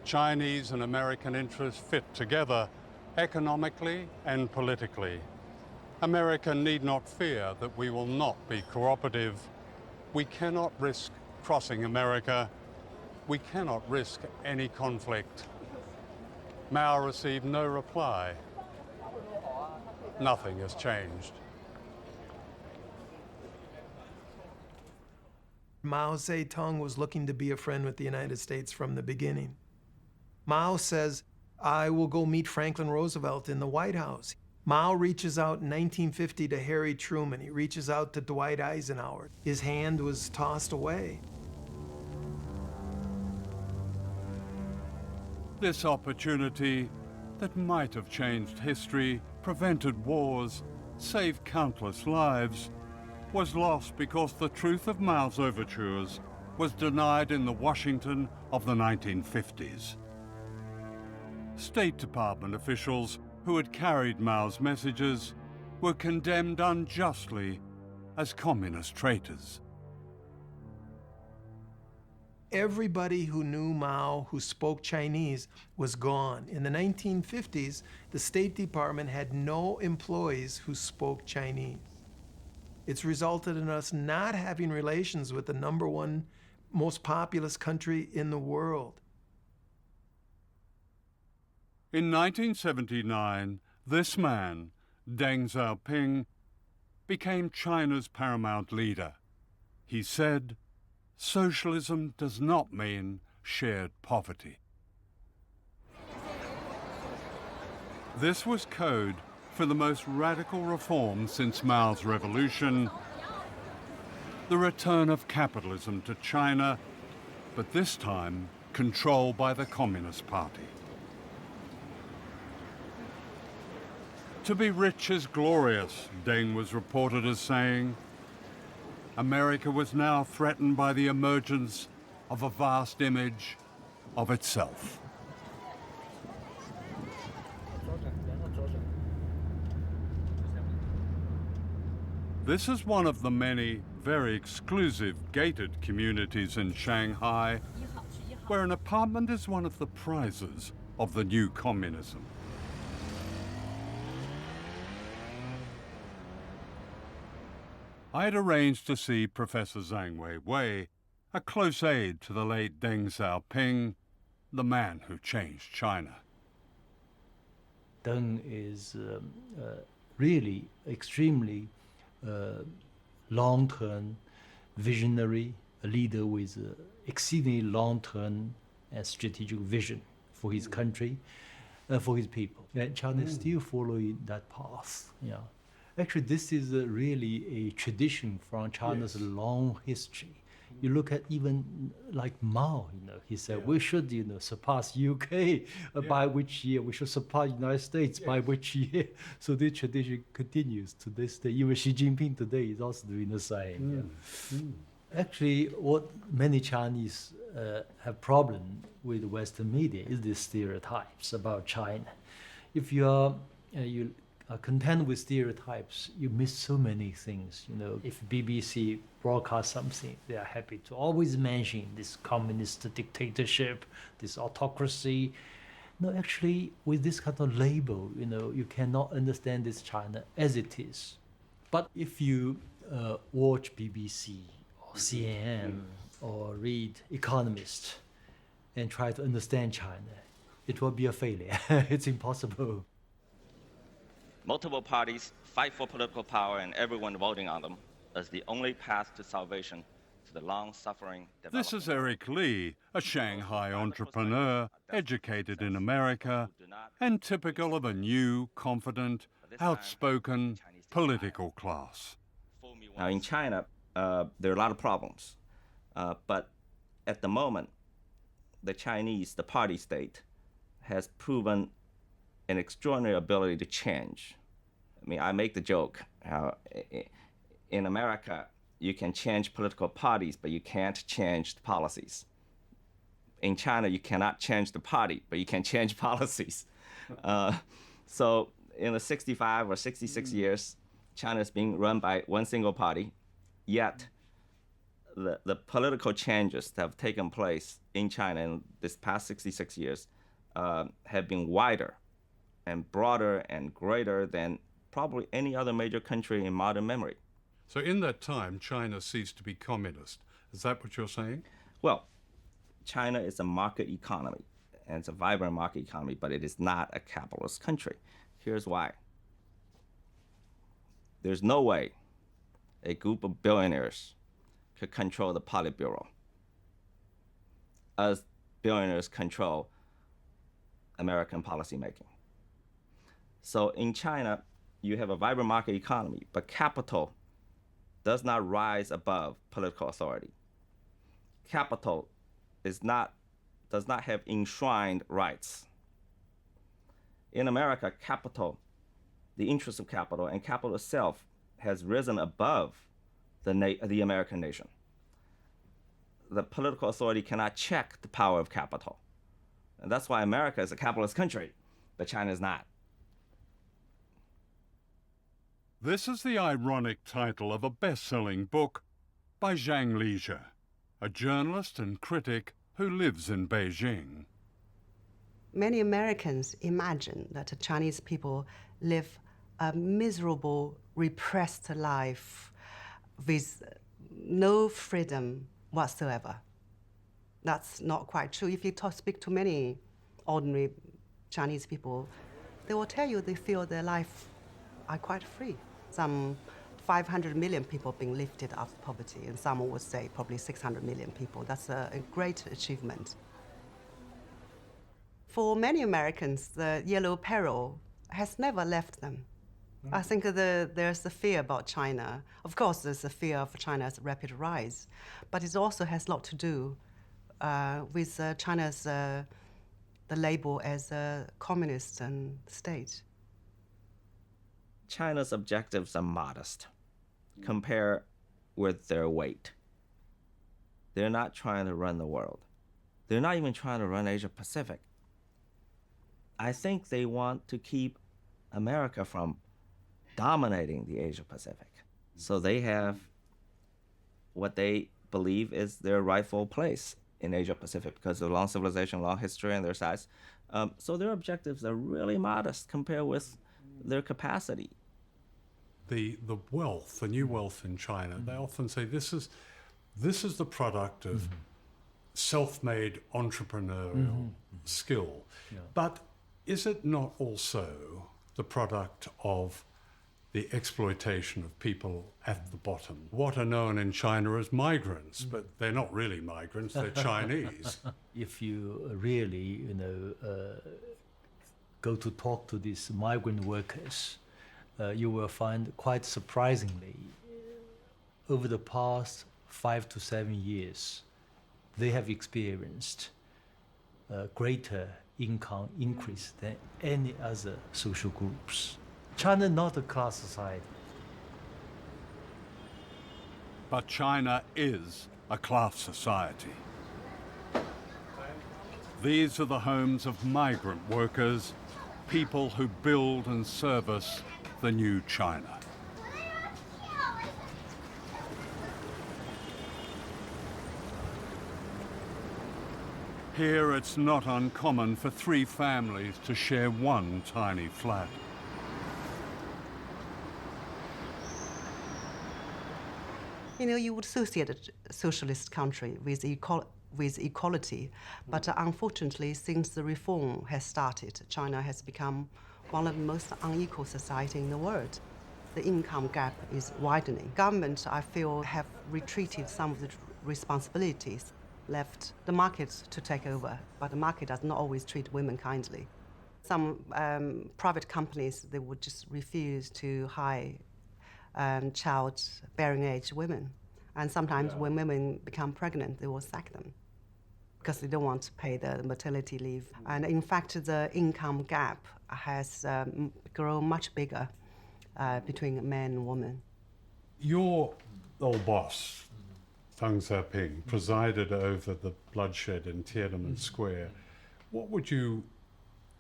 Chinese and American interests fit together economically and politically. America need not fear that we will not be cooperative. We cannot risk crossing America. We cannot risk any conflict. Mao received no reply. Nothing has changed. Mao Zedong was looking to be a friend with the United States from the beginning. Mao says, I will go meet Franklin Roosevelt in the White House. Mao reaches out in 1950 to Harry Truman. He reaches out to Dwight Eisenhower. His hand was tossed away. This opportunity that might have changed history, prevented wars, saved countless lives, was lost because the truth of Mao's overtures was denied in the Washington of the 1950s. State Department officials who had carried Mao's messages were condemned unjustly as communist traitors. Everybody who knew Mao, who spoke Chinese, was gone. In the 1950s, the State Department had no employees who spoke Chinese. It's resulted in us not having relations with the #1 most populous country in the world. In 1979, this man, Deng Xiaoping, became China's paramount leader. He said, socialism does not mean shared poverty. This was code for the most radical reform since Mao's revolution, the return of capitalism to China, but this time controlled by the Communist Party. To be rich is glorious, Deng was reported as saying. America was now threatened by the emergence of a vast image of itself. This is one of the many very exclusive gated communities in Shanghai, where an apartment is one of the prizes of the new communism. I had arranged to see Professor Zhang Weiwei, a close aide to the late Deng Xiaoping, the man who changed China. Deng is really extremely long-term visionary, a leader with exceedingly long-term and strategic vision for his country, for his people. And China is still following that path. Yeah. Actually, this is really a tradition from China's long history. You look at even like Mao, he said we should, surpass UK by which year, we should surpass United States by which year. So this tradition continues to this day. Even Xi Jinping today is also doing the same. Actually, what many Chinese have problem with Western media is the stereotypes about China. If you are content with stereotypes, you miss so many things. If BBC broadcasts something, they are happy to always mention this communist dictatorship, this autocracy. No, actually, with this kind of label, you cannot understand this China as it is. But if you watch BBC or CNN or read Economist and try to understand China, it will be a failure. It's impossible. Multiple parties fight for political power and everyone voting on them as the only path to salvation to the long-suffering development. This is Eric Lee, a Shanghai entrepreneur, educated in America, and typical of a new, confident, outspoken political class. Now in China, there are a lot of problems, but at the moment, the Chinese, the party state, has proven an extraordinary ability to change. I mean, I make the joke how in America, you can change political parties, but you can't change the policies. In China, you cannot change the party, but you can change policies. So in the 65 or 66 years, China is being run by one single party, yet the political changes that have taken place in China in this past 66 years have been wider and broader and greater than probably any other major country in modern memory. So in that time, China ceased to be communist. Is that what you're saying? Well, China is a market economy, and it's a vibrant market economy, but it is not a capitalist country. Here's why. There's no way a group of billionaires could control the Politburo as billionaires control American policymaking. So in China, you have a vibrant market economy, but capital does not rise above political authority. Capital does not have enshrined rights. In America, capital, the interest of capital and capital itself has risen above the American nation. The political authority cannot check the power of capital. And that's why America is a capitalist country, but China is not. This is the ironic title of a best-selling book by Zhang Liezhi, a journalist and critic who lives in Beijing. Many Americans imagine that the Chinese people live a miserable, repressed life with no freedom whatsoever. That's not quite true. If you speak to many ordinary Chinese people, they will tell you they feel their life are quite free. Some 500 million people being lifted out of poverty, and some would say probably 600 million people. That's a great achievement. For many Americans, the yellow peril has never left them. I think there's a fear about China. Of course, there's a fear of China's rapid rise, but it also has a lot to do with China's the label as a communist state. China's objectives are modest compared with their weight. They're not trying to run the world. They're not even trying to run Asia Pacific. I think they want to keep America from dominating the Asia Pacific. So they have what they believe is their rightful place in Asia Pacific because of long civilization, long history, and their size. So their objectives are really modest compared with their capacity. The wealth, the new wealth in China, they often say this is the product of self-made entrepreneurial skill. Yeah. But is it not also the product of the exploitation of people at the bottom? What are known in China as migrants, but they're not really migrants, they're Chinese. If you really, go to talk to these migrant workers, you will find quite surprisingly, over the past 5 to 7 years, they have experienced a greater income increase than any other social groups. China is not a class society. But China is a class society. These are the homes of migrant workers, people who build and service the new China. Here it's not uncommon for 3 families to share one tiny flat. You would associate a socialist country with equality, but unfortunately, since the reform has started, China has become one of the most unequal societies in the world. The income gap is widening. Government, I feel, have retreated some of the responsibilities, left the market to take over, but the market does not always treat women kindly. Some private companies, they would just refuse to hire child-bearing age women. And sometimes when women become pregnant, they will sack them because they don't want to pay the maternity leave. And in fact, the income gap has grown much bigger between men and women. Your old boss, Deng Xiaoping, presided over the bloodshed in Tiananmen Square. What would you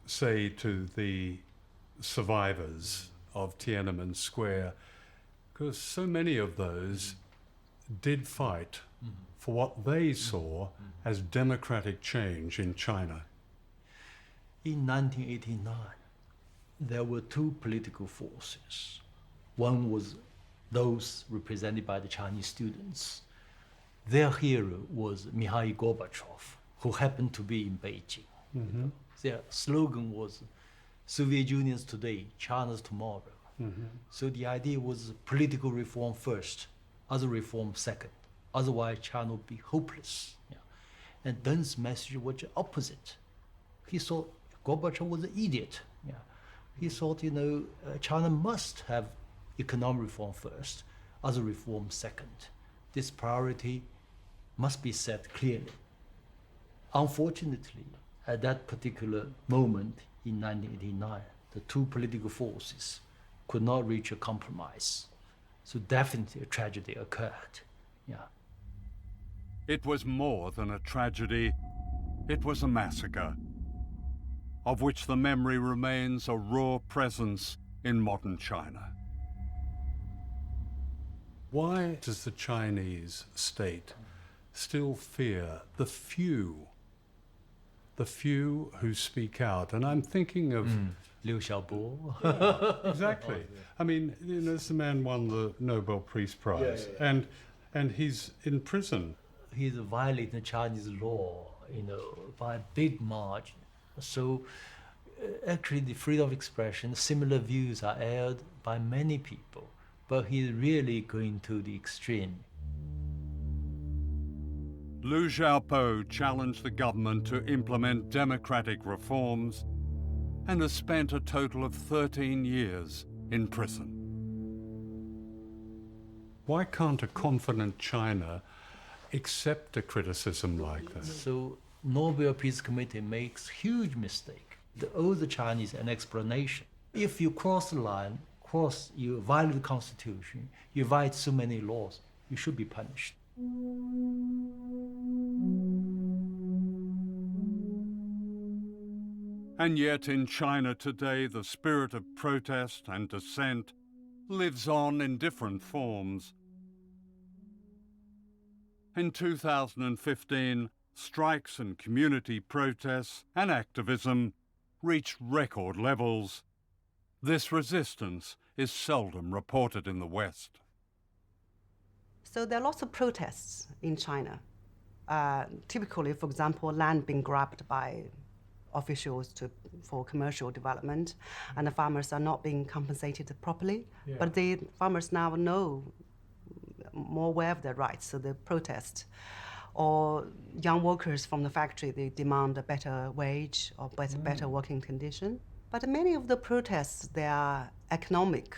say to the survivors of Tiananmen Square? Because so many of those did fight for what they saw as democratic change in China. In 1989, there were 2 political forces. One was those represented by the Chinese students. Their hero was Mikhail Gorbachev, who happened to be in Beijing. Their slogan was, Soviet Union's today, China's tomorrow. So the idea was political reform first, other reform second. Otherwise, China would be hopeless. Yeah. And Deng's message was the opposite. He thought Gorbachev was an idiot. Yeah. He thought, China must have economic reform first, other reform second. This priority must be set clearly. Unfortunately, at that particular moment in 1989, the 2 political forces could not reach a compromise. So definitely a tragedy occurred. Yeah. It was more than a tragedy. It was a massacre, of which the memory remains a raw presence in modern China. Why does the Chinese state still fear the few who speak out? And I'm thinking of Liu Xiaobo. Exactly. I mean, this man won the Nobel Peace Prize, and he's in prison. He's violating the Chinese law, by a big margin. So, actually, the freedom of expression, similar views are aired by many people, but he's really going to the extreme. Liu Xiaobo challenged the government to implement democratic reforms and has spent a total of 13 years in prison. Why can't a confident China accept a criticism like this? So Nobel Peace Committee makes huge mistake. They owe the Chinese an explanation. If you cross the line, you violate the Constitution, you violate so many laws, you should be punished. And yet in China today, the spirit of protest and dissent lives on in different forms. In 2015, strikes and community protests and activism reached record levels, this resistance is seldom reported in the West. So there are lots of protests in China. Typically, for example, land being grabbed by officials for commercial development, and the farmers are not being compensated properly. Yeah. But the farmers now know more aware of their rights, so they protest. Or young workers from the factory, they demand a better wage or better working condition. But many of the protests, they are economic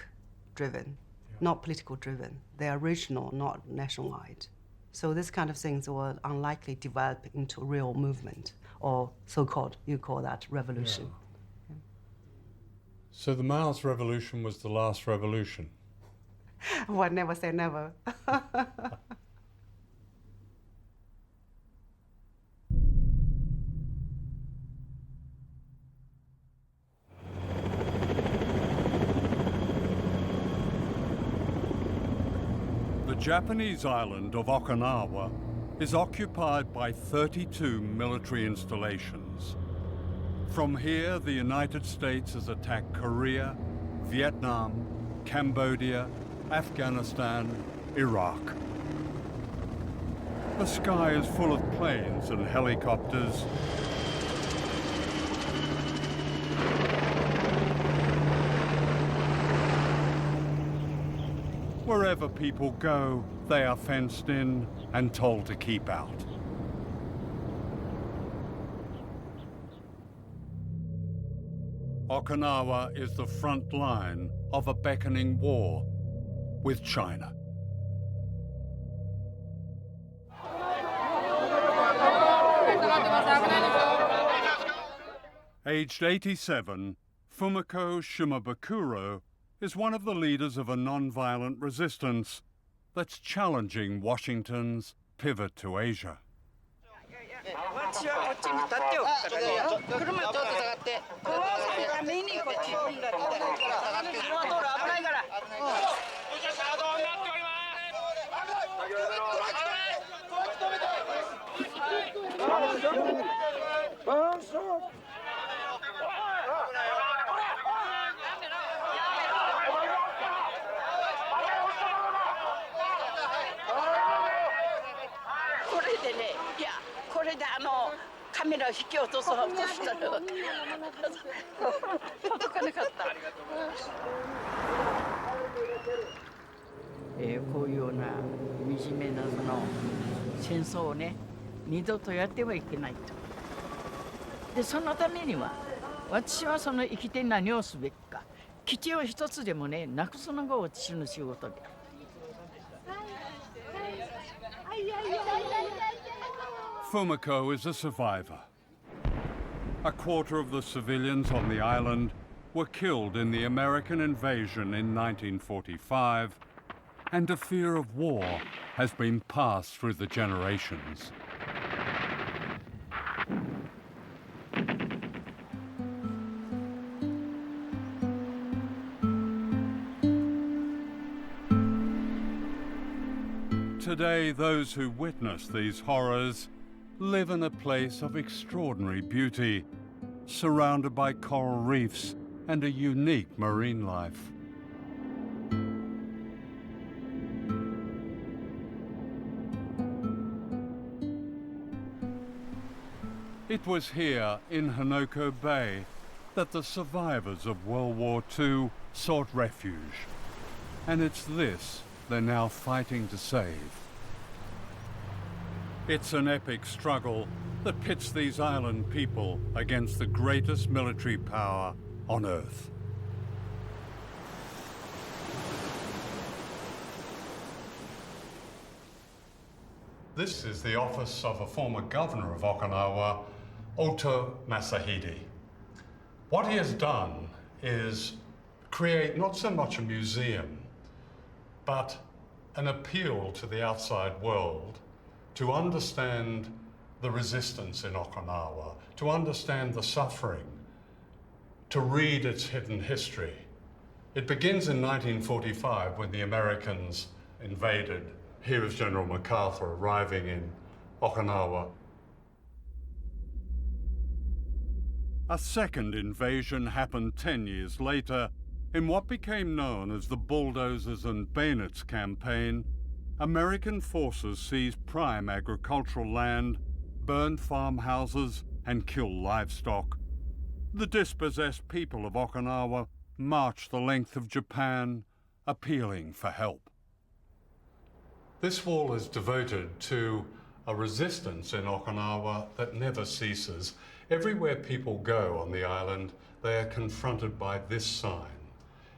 driven, not political driven. They are regional, not nationwide. So this kind of things will unlikely develop into real movement, or so-called, you call that revolution. Yeah. So the Mao's revolution was the last revolution? Well, never say never. The Japanese island of Okinawa is occupied by 32 military installations. From here, the United States has attacked Korea, Vietnam, Cambodia, Afghanistan, Iraq. The sky is full of planes and helicopters. Wherever people go, they are fenced in and told to keep out. Okinawa is the front line of a beckoning war with China. Aged 87, Fumiko Shimabukuro is one of the leaders of a non-violent resistance that's challenging Washington's pivot to Asia. Fumiko is a survivor. A quarter of the civilians on the island were killed in the American invasion in 1945, and a fear of war has been passed through the generations. Today, those who witness these horrors live in a place of extraordinary beauty, surrounded by coral reefs and a unique marine life. It was here in Hanoko Bay that the survivors of World War II sought refuge, and it's this they're now fighting to save. It's an epic struggle that pits these island people against the greatest military power on Earth. This is the office of a former governor of Okinawa, Oto Masahide. What he has done is create not so much a museum, but an appeal to the outside world to understand the resistance in Okinawa, to understand the suffering, to read its hidden history. It begins in 1945 when the Americans invaded. Here is General MacArthur arriving in Okinawa. A second invasion happened 10 years later in what became known as the Bulldozers and Bayonets campaign. American forces seized prime agricultural land, burned farmhouses, and killed livestock. The dispossessed people of Okinawa marched the length of Japan, appealing for help. This wall is devoted to a resistance in Okinawa that never ceases. Everywhere people go on the island, they are confronted by this sign.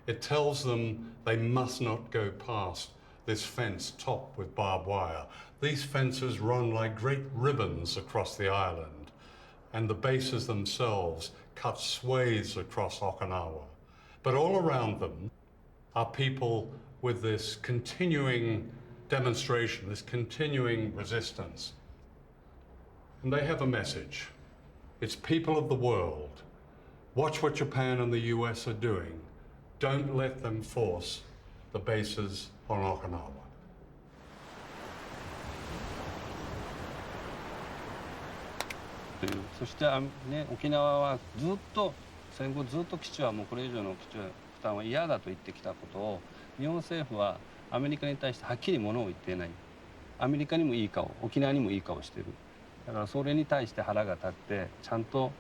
It tells them they must not go past this fence topped with barbed wire. These fences run like great ribbons across the island, and the bases themselves cut swathes across Okinawa. But all around them are people with this continuing demonstration, this continuing resistance. And they have a message. It's people of the world. Watch what Japan and the US are doing. Don't let them force the bases on Okinawa. そしてね、沖縄はずっと戦後ずっと基地はもうこれ以上の基地負担は嫌だと言ってきたことを日本政府はアメリカに対してはっきりものを言っていない。アメリカにもいい顔、沖縄にもいい顔してる。だからそれに対して腹が立ってちゃんと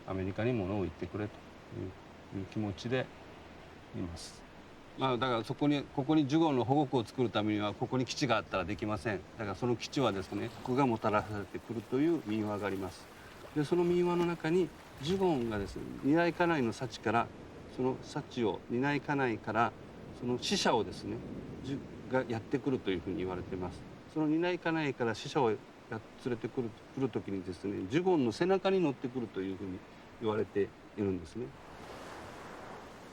アメリカにものを言ってくれという気持ちでいます。まあだからここにジュゴンの保護区を作るためにはここに基地があったらできません。だからその基地はですね、国がもたらされてくるという民話があります。でその民話の中にジュゴンがですね、担い家内の幸からその幸を担い家内からその死者をですねがやってくるというふうに言われています。その担い家内から死者を連れてくる時にですね、ジュゴンの背中に乗ってくるというふうに言われているんですね。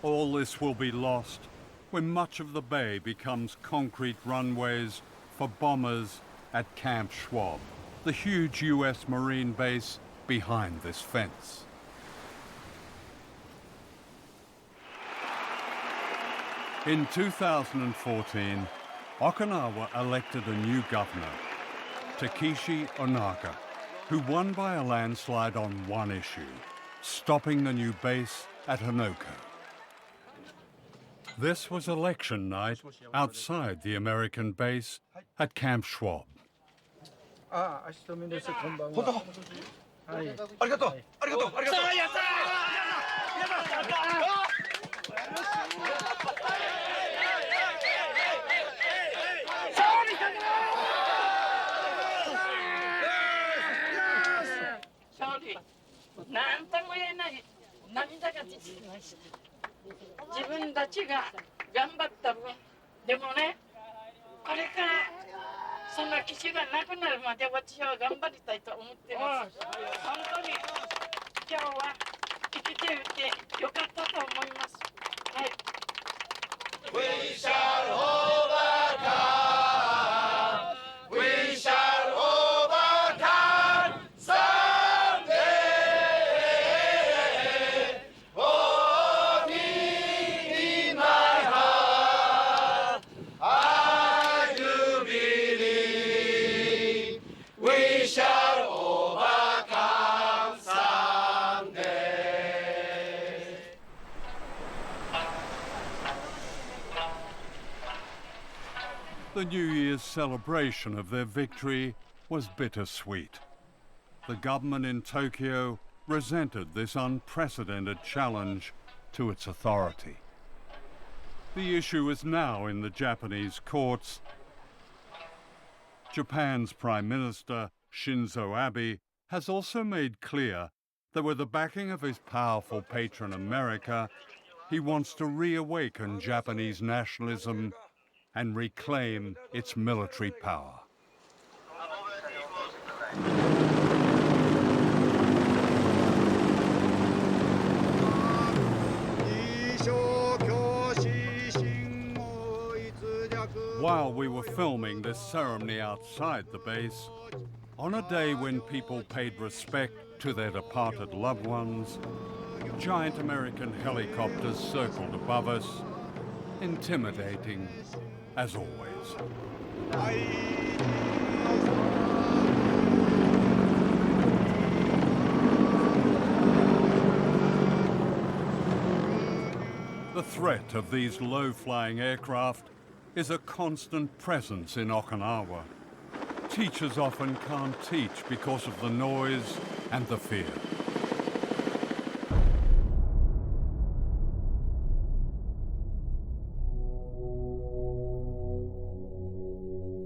All this will be lost when much of the bay becomes concrete runways for bombers at Camp Schwab, the huge US Marine base behind this fence. In 2014, Okinawa elected a new governor, Takeshi Onaga, who won by a landslide on one issue, stopping the new base at Hanoko. This was election night outside the American base at Camp Schwab. ああ、明日みです。こんばんは。はい。ありがとう。ありがとう。ありがとう。やった勝利。なんとも言えない涙が出てきました。自分たちが頑張った分、でもね、これからその基地がなくなるまで私は頑張りたいと思ってます。本当に今日は生きていてよかったと思います。はい。We shall overcome. We shall overcome someday. Oh, deep in my heart, I do believe we shall overcome someday. The New Year's celebration of their victory was bittersweet. The government in Tokyo resented this unprecedented challenge to its authority. The issue is now in the Japanese courts. Japan's Prime Minister, Shinzo Abe, has also made clear that with the backing of his powerful patron America, he wants to reawaken Japanese nationalism and reclaim its military power. While we were filming this ceremony outside the base, on a day when people paid respect to their departed loved ones, giant American helicopters circled above us, intimidating as always. The threat of these low-flying aircraft is a constant presence in Okinawa. Teachers often can't teach because of the noise and the fear.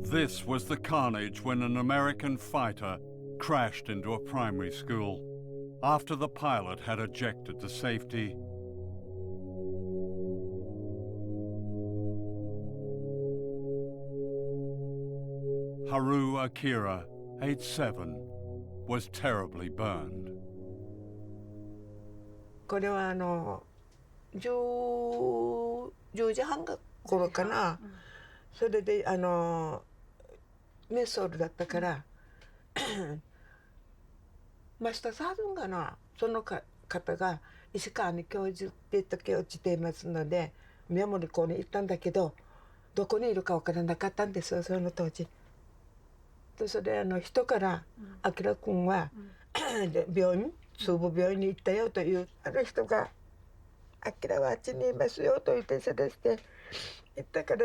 This was the carnage when an American fighter crashed into a primary school after the pilot had ejected to safety. Haru Akira, age 7, was terribly burned. これは10時半頃かな。それでメソールだったからマスターサードンがな、その方が石川に教授って時落ちていますので宮森校に行ったんだけど、どこにいるか分からなかったんですよ、その当時。でそれ人から「あきら君は病院中部病院に行ったよ」というある人が「あきらはあっちにいますよ」と言ってそれして行ったから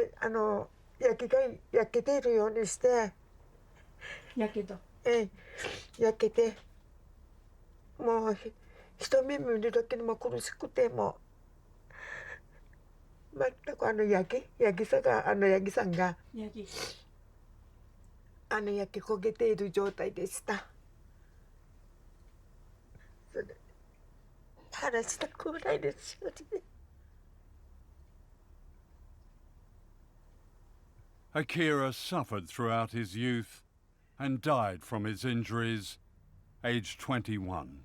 焼けているようにして焼けてもう一目見るだけでも苦しくても全くヤギさんが焼け焦げている状態でした。それ話したくないですよね。Akira suffered throughout his youth and died from his injuries, aged 21.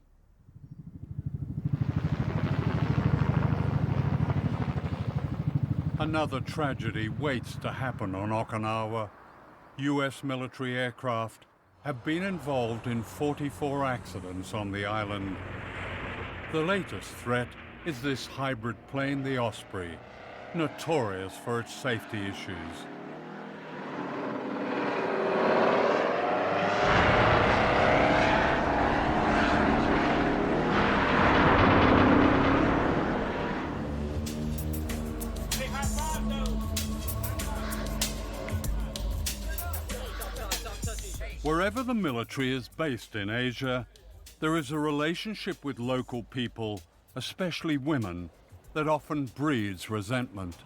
Another tragedy waits to happen on Okinawa. US military aircraft have been involved in 44 accidents on the island. The latest threat is this hybrid plane, the Osprey, notorious for its safety issues. Wherever the military is based in Asia, there is a relationship with local people, especially women, that often breeds resentment.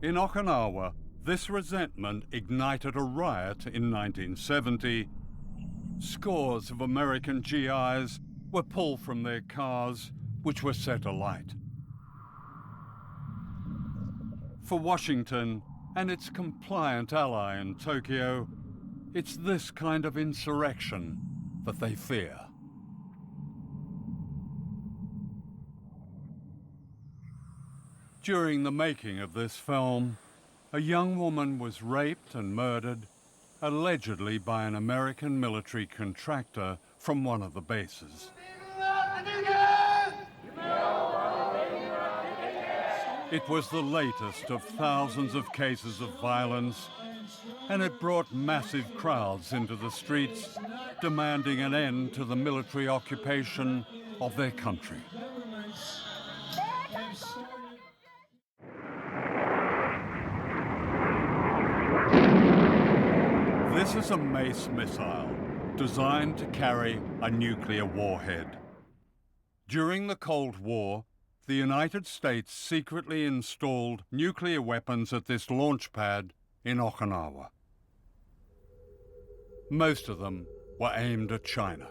In Okinawa, this resentment ignited a riot in 1970. Scores of American GIs were pulled from their cars, which were set alight. For Washington and its compliant ally in Tokyo, it's this kind of insurrection that they fear. During the making of this film, a young woman was raped and murdered, allegedly by an American military contractor from one of the bases. It was the latest of thousands of cases of violence, and it brought massive crowds into the streets, demanding an end to the military occupation of their country. This is a Mace missile, designed to carry a nuclear warhead. During the Cold War, the United States secretly installed nuclear weapons at this launch pad in Okinawa. Most of them were aimed at China.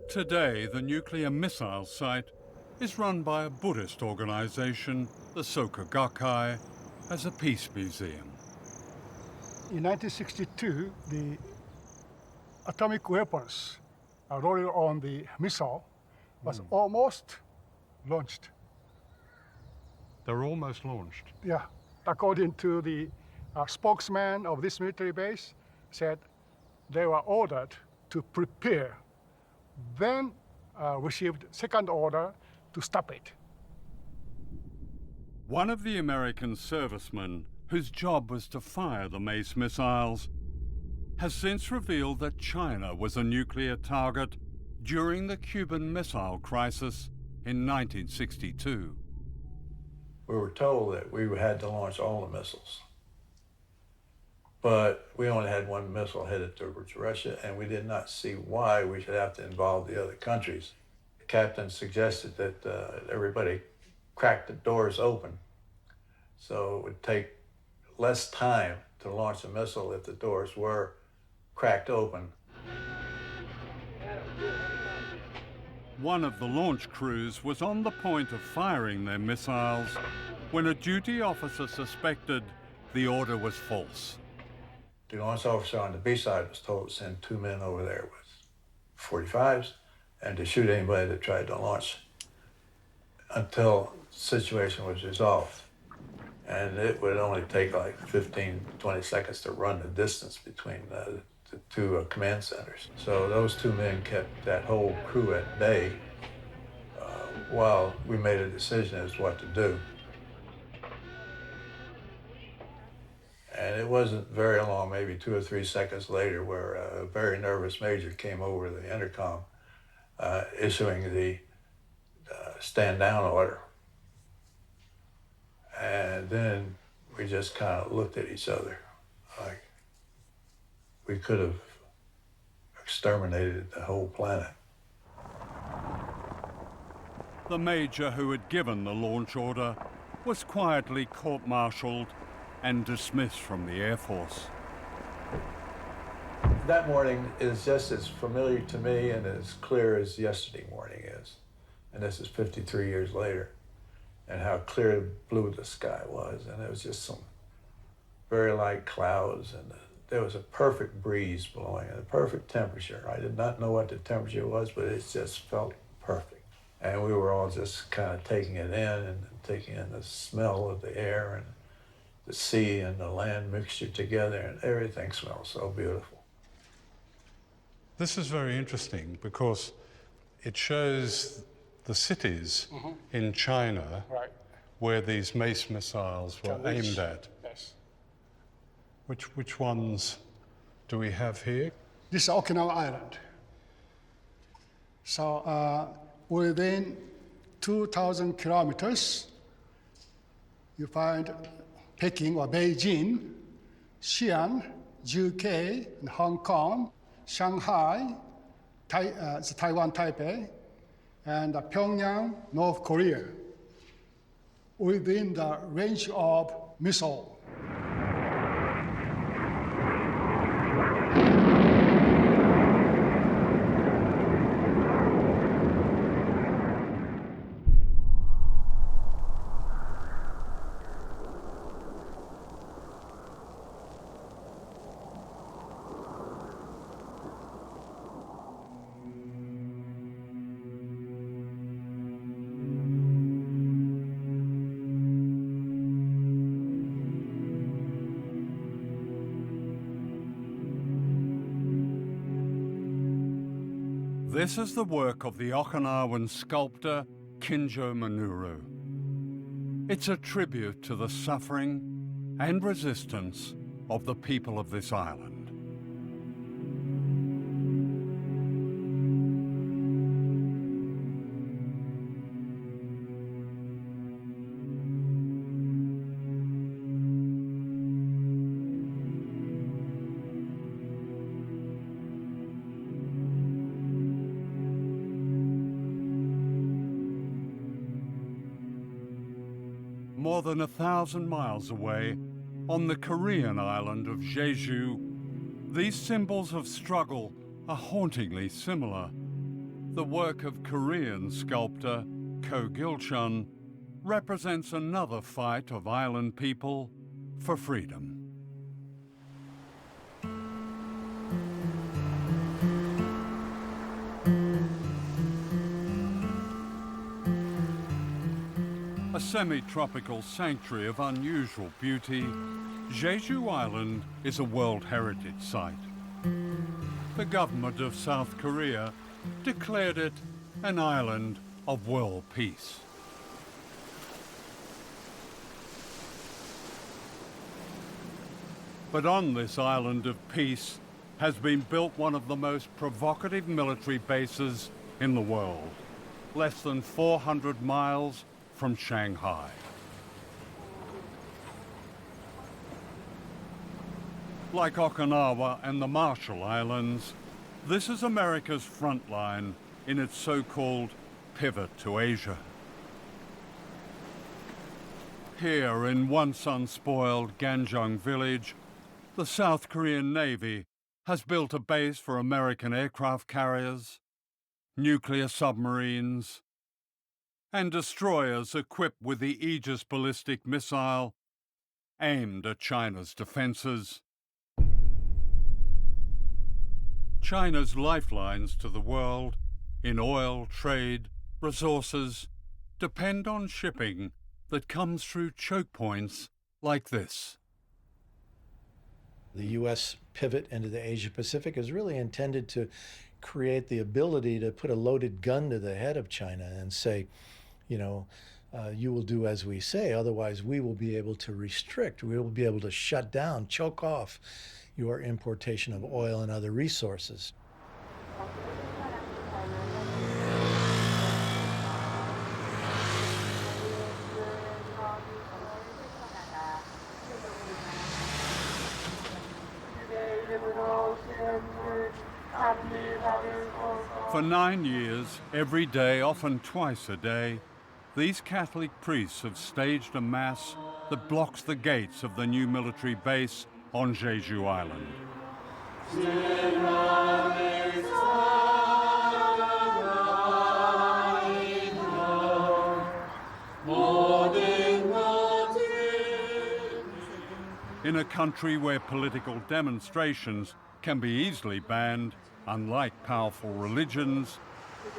Today, the nuclear missile site is run by a Buddhist organization, the Soka Gakkai, as a peace museum. In 1962, the atomic weapons loaded on the missile was almost launched. They're almost launched? Yeah. According to the spokesman of this military base, said they were ordered to prepare, then received second order to stop it. One of the American servicemen, whose job was to fire the Mace missiles, has since revealed that China was a nuclear target during the Cuban Missile Crisis in 1962. We were told that we had to launch all the missiles, but we only had one missile headed towards Russia, and we did not see why we should have to involve the other countries. The captain suggested that everybody crack the doors open, so it would take less time to launch a missile if the doors were cracked open. One of the launch crews was on the point of firing their missiles when a duty officer suspected the order was false. The launch officer on the B side was told to send 2 men over there with 45s and to shoot anybody that tried to launch until the situation was resolved. And it would only take like 15, 20 seconds to run the distance between the two command centers. So those 2 men kept that whole crew at bay while we made a decision as to what to do. And it wasn't very long, maybe 2 or 3 seconds later, where a very nervous major came over the intercom issuing the stand down order. And then we just kind of looked at each other like we could have exterminated the whole planet. The major who had given the launch order was quietly court-martialed and dismissed from the Air Force. That morning is just as familiar to me and as clear as yesterday morning is. And this is 53 years later. And how clear blue the sky was. And there was just some very light clouds, and there was a perfect breeze blowing and a perfect temperature. I did not know what the temperature was, but it just felt perfect. And we were all just kind of taking it in and taking in the smell of the air and the sea and the land mixture together, and everything smells so beautiful. This is very interesting because it shows the cities in China where these Mace missiles were aimed at. Yes. Which ones do we have here? This is Okinawa Island. So within 2,000 kilometers, you find Peking or Beijing, Xi'an, UK, and Hong Kong, Shanghai, Taiwan, Taipei, and Pyongyang, North Korea, within the range of missile. This is the work of the Okinawan sculptor Kinjo Minoru. It's a tribute to the suffering and resistance of the people of this island. More than 1,000 miles away, on the Korean island of Jeju, these symbols of struggle are hauntingly similar. The work of Korean sculptor Ko Gil-chun represents another fight of island people for freedom. A semi-tropical sanctuary of unusual beauty, Jeju Island is a World Heritage Site. The government of South Korea declared it an island of world peace. But on this island of peace has been built one of the most provocative military bases in the world, less than 400 miles from Shanghai. Like Okinawa and the Marshall Islands, this is America's front line in its so-called pivot to Asia. Here in once unspoiled Ganjung village, the South Korean Navy has built a base for American aircraft carriers, nuclear submarines, and destroyers equipped with the Aegis ballistic missile aimed at China's defenses. China's lifelines to the world in oil, trade, resources depend on shipping that comes through choke points like this. The U.S. pivot into the Asia-Pacific is really intended to create the ability to put a loaded gun to the head of China and say, you know, you will do as we say, otherwise we will be able to restrict, we will be able to shut down, choke off your importation of oil and other resources. For 9 years, every day, often twice a day, these Catholic priests have staged a mass that blocks the gates of the new military base on Jeju Island. In a country where political demonstrations can be easily banned, unlike powerful religions,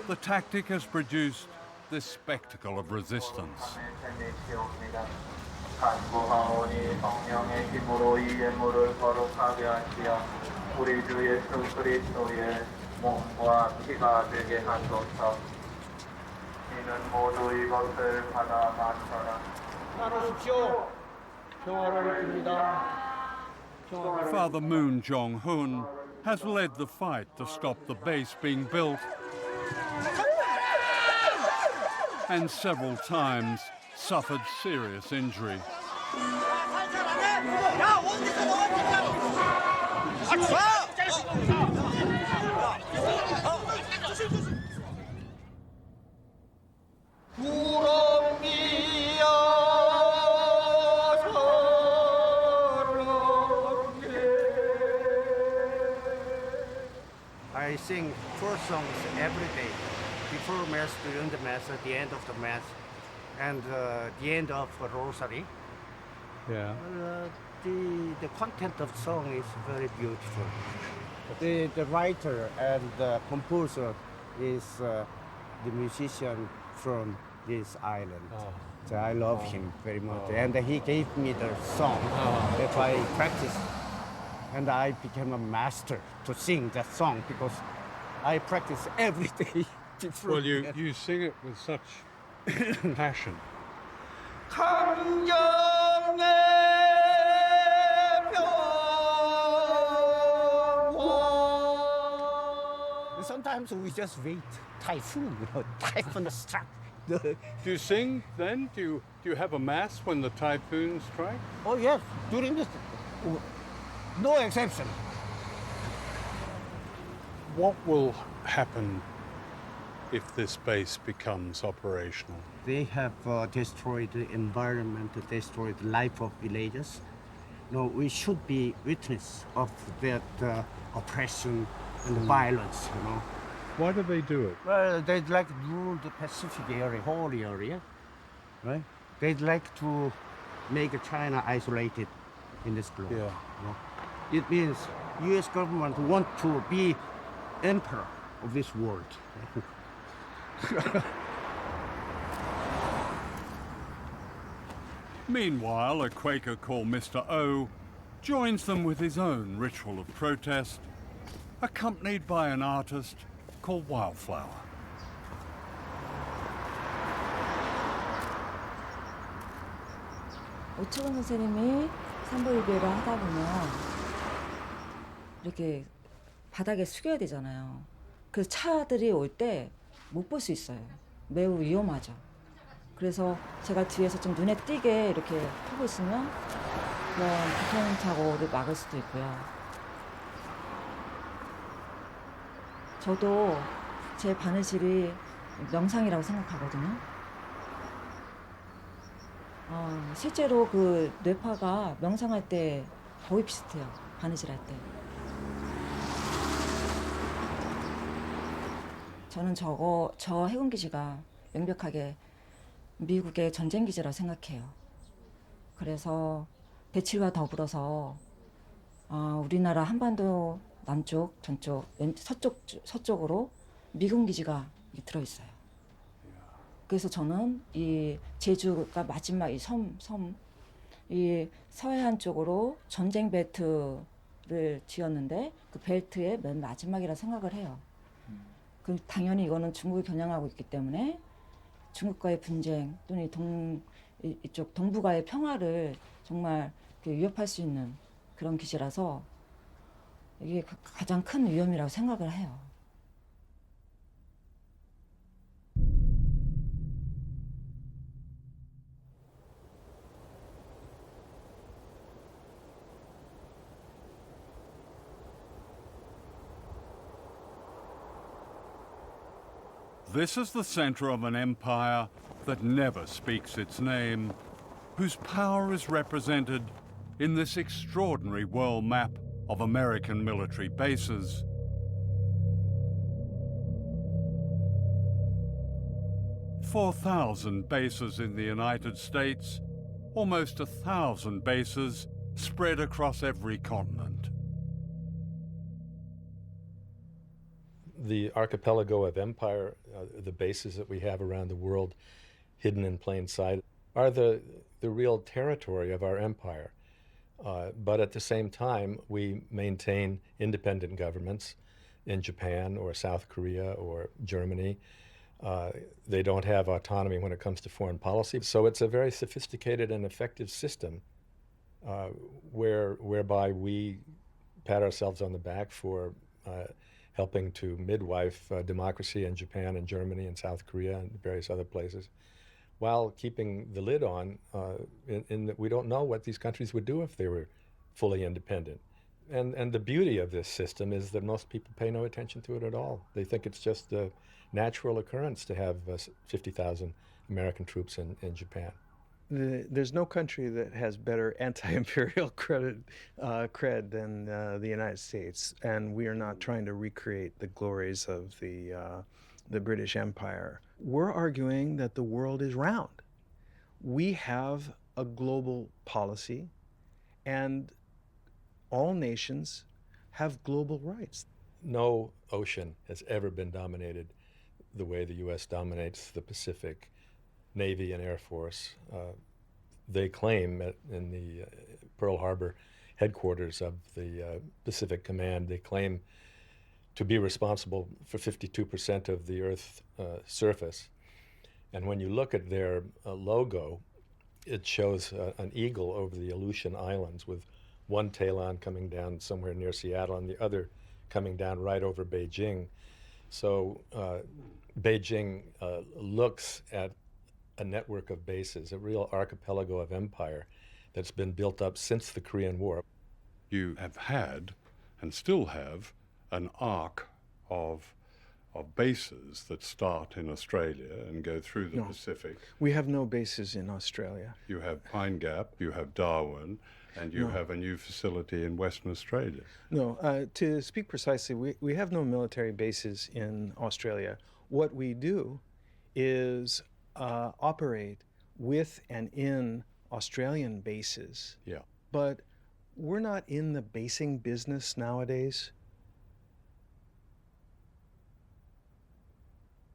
the tactic has produced this spectacle of resistance. Father Moon Jong-hun has led the fight to stop the base being built and several times suffered serious injury. I sing 4 songs every day, before Mass, during the Mass, at the end of the Mass, and the end of the Rosary. Yeah. The content of the song is very beautiful. The writer and the composer is the musician from this island. Oh. So I love him very much. And he gave me the song that I practiced. And I became a master to sing that song because I practice every day. Well, you sing it with such passion. Sometimes we just wait. Typhoon, typhoon struck. Do you sing then? Do you have a mass when the typhoon strikes? Oh yes, during this, no exception. What will happen if this base becomes operational? They have destroyed the environment, destroyed the life of villagers. No, we should be witness of that oppression and violence, you know. Why do they do it? Well, they'd like to rule the Pacific area, whole area, right? They'd like to make China isolated in this globe. Yeah. You know? It means U.S. government want to be emperor of this world. Meanwhile, a Quaker called Mr. O joins them with his own ritual of protest, accompanied by an artist called Wildflower. 오초원 선생님이 산보유배를 하다 보면 이렇게 바닥에 숙여야 되잖아요. 그래서 차들이 올 때 못 볼 수 있어요. 매우 위험하죠. 그래서 제가 뒤에서 좀 눈에 띄게 이렇게 하고 있으면 그런 교통사고를 막을 수도 있고요. 저도 제 바느질이 명상이라고 생각하거든요. 실제로 그 뇌파가 명상할 때 거의 비슷해요. 바느질할 때. 저는 저 해군기지가 명백하게 미국의 전쟁기지라고 생각해요. 그래서 배칠과 더불어서 우리나라 한반도 남쪽, 전쪽, 서쪽으로 미군 기지가 들어있어요. 그래서 저는 이 제주가 마지막 이 이 서해안 쪽으로 전쟁 벨트를 지었는데 그 벨트의 맨 마지막이라 생각을 해요. 그 당연히 이거는 중국이 겨냥하고 있기 때문에 중국과의 분쟁 또는 이쪽 동북아의 평화를 정말 위협할 수 있는 그런 기지라서 이게 가장 큰 위험이라고 생각을 해요. This is the center of an empire that never speaks its name, whose power is represented in this extraordinary world map of American military bases. "4,000 bases in the United States, almost 1,000 bases spread across every continent." The archipelago of empire, the bases that we have around the world, hidden in plain sight, are the real territory of our empire. But at the same time, we maintain independent governments in Japan or South Korea or Germany. They don't have autonomy when it comes to foreign policy. So it's a very sophisticated and effective system whereby we pat ourselves on the back for helping to midwife democracy in Japan and Germany and South Korea and various other places, while keeping the lid on in that we don't know what these countries would do if they were fully independent. And the beauty of this system is that most people pay no attention to it at all. They think it's just a natural occurrence to have 50,000 American troops in Japan. There's no country that has better anti-imperial cred than the United States, and we are not trying to recreate the glories of the British Empire. We're arguing that the world is round. We have a global policy, and all nations have global rights. No ocean has ever been dominated the way the U.S. dominates the Pacific. Navy and Air Force. They claim in the Pearl Harbor headquarters of the Pacific Command, they claim to be responsible for 52% of the Earth's surface. And when you look at their logo, it shows an eagle over the Aleutian Islands with one talon coming down somewhere near Seattle and the other coming down right over Beijing. So Beijing looks at a network of bases, a real archipelago of empire that's been built up since the Korean War. You have had, and still have, an arc of bases that start in Australia and go through the Pacific. We have no bases in Australia. You have Pine Gap, you have Darwin, and you have a new facility in Western Australia. No, to speak precisely, we have no military bases in Australia. What we do is operate with and in Australian bases. Yeah. But we're not in the basing business nowadays.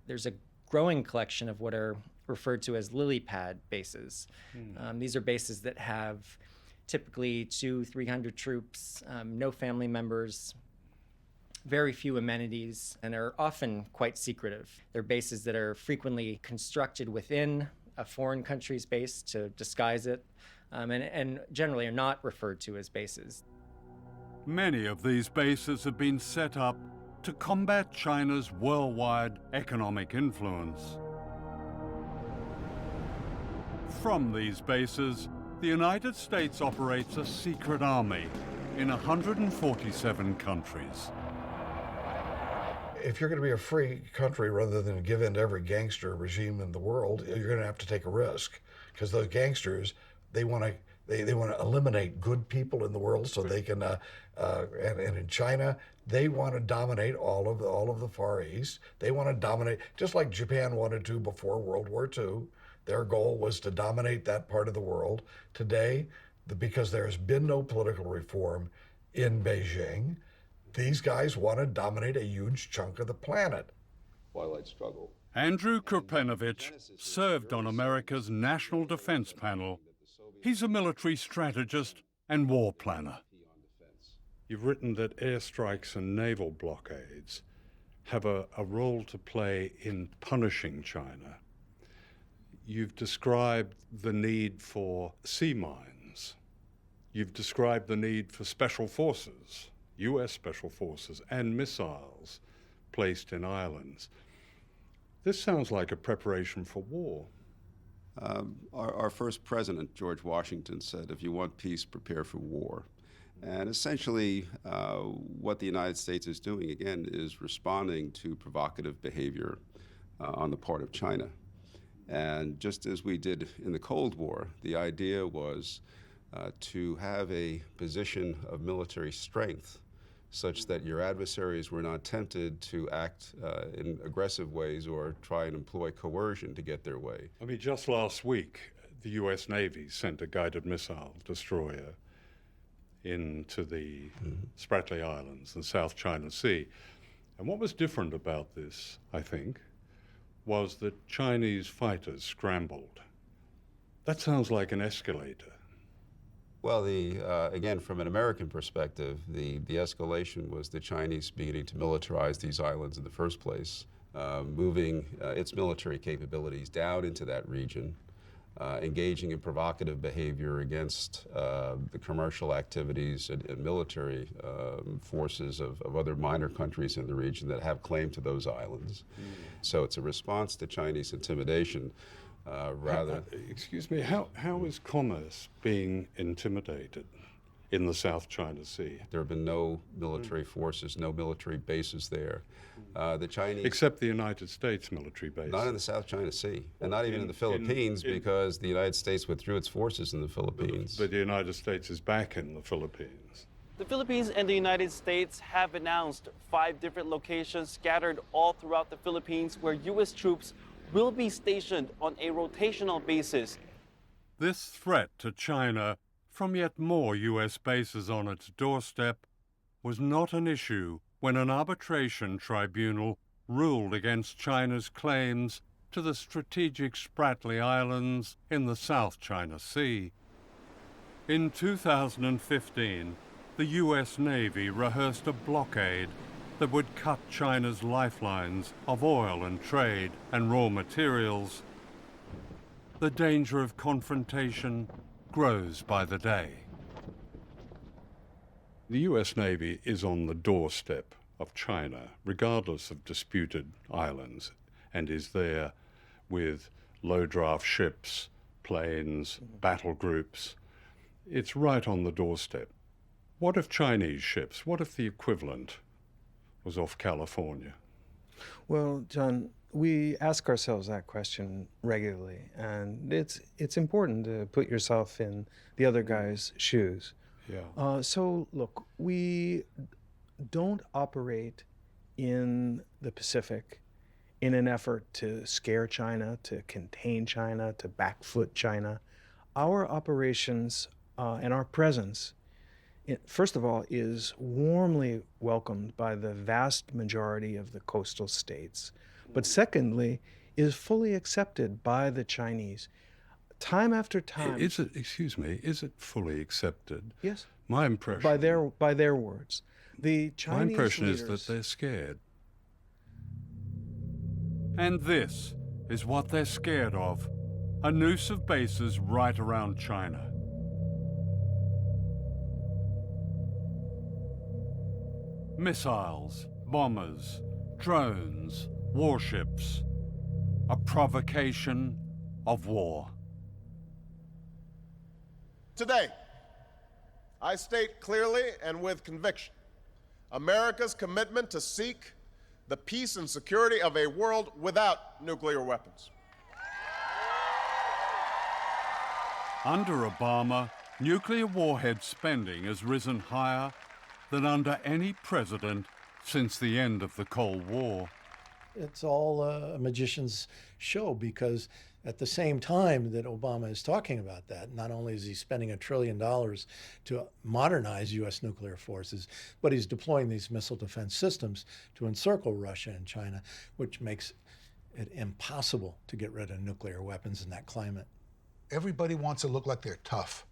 There's a growing collection of what are referred to as lily pad bases. These are bases that have typically 200-300 troops, no family members, very few amenities, and are often quite secretive. They're bases that are frequently constructed within a foreign country's base to disguise it, and generally are not referred to as bases. Many of these bases have been set up to combat China's worldwide economic influence. From these bases, the United States operates a secret army in 147 countries. If you're going to be a free country rather than give in to every gangster regime in the world, you're going to have to take a risk, because those gangsters, they want to eliminate good people in the world so they can and in China they want to dominate all of the Far East. They want to dominate just like Japan wanted to before World War II. Their goal was to dominate that part of the world. Today, because there's been no political reform in Beijing, these guys want to dominate a huge chunk of the planet. Twilight struggle. Andrew Kurpenovich served on America's National Defense Panel. He's a military strategist and war planner. You've written that airstrikes and naval blockades have a role to play in punishing China. You've described the need for sea mines. You've described the need for special forces, US special forces, and missiles placed in islands. This sounds like a preparation for war. Our first president, George Washington, said, if you want peace, prepare for war. And essentially, what the United States is doing, again, is responding to provocative behavior on the part of China. And just as we did in the Cold War, the idea was to have a position of military strength such that your adversaries were not tempted to act in aggressive ways or try and employ coercion to get their way. I mean, just last week, the US Navy sent a guided missile destroyer into the Spratly Islands and South China Sea. And what was different about this, I think, was that Chinese fighters scrambled. That sounds like an escalator. Well, again, from an American perspective, the escalation was the Chinese beginning to militarize these islands in the first place, moving its military capabilities down into that region, engaging in provocative behavior against the commercial activities and military forces of other minor countries in the region that have claim to those islands. So it's a response to Chinese intimidation. Excuse me, how is commerce being intimidated in the South China Sea? There have been no military forces, no military bases there. The Chinese... Except the United States military base. Not in the South China Sea, and not even in the Philippines, because the United States withdrew its forces in the Philippines. But the United States is back in the Philippines. The Philippines and the United States have announced 5 different locations scattered all throughout the Philippines where U.S. troops will be stationed on a rotational basis. This threat to China from yet more U.S. bases on its doorstep was not an issue when an arbitration tribunal ruled against China's claims to the strategic Spratly Islands in the South China Sea. In 2015, the U.S. Navy rehearsed a blockade that would cut China's lifelines of oil and trade and raw materials. The danger of confrontation grows by the day. The US Navy is on the doorstep of China, regardless of disputed islands, and is there with low draft ships, planes, battle groups. It's right on the doorstep. What if Chinese ships, what if the equivalent was off California? Well, John, we ask ourselves that question regularly, and it's important to put yourself in the other guy's shoes. Yeah. So look, we don't operate in the Pacific in an effort to scare China, to contain China, to backfoot China. Our operations and our presence, first of all, is warmly welcomed by the vast majority of the coastal states. But secondly, is fully accepted by the Chinese. Time after time. Is it fully accepted? Yes. My impression. By their words. The Chinese My impression leaders, is that they're scared. And this is what they're scared of. A noose of bases right around China. Missiles, bombers, drones, warships. A provocation of war. Today, I state clearly and with conviction America's commitment to seek the peace and security of a world without nuclear weapons. Under Obama, nuclear warhead spending has risen higher than under any president since the end of the Cold War. It's all a magician's show, because at the same time that Obama is talking about that, not only is he spending $1 trillion to modernize U.S. nuclear forces, but he's deploying these missile defense systems to encircle Russia and China, which makes it impossible to get rid of nuclear weapons in that climate. Everybody wants to look like they're tough.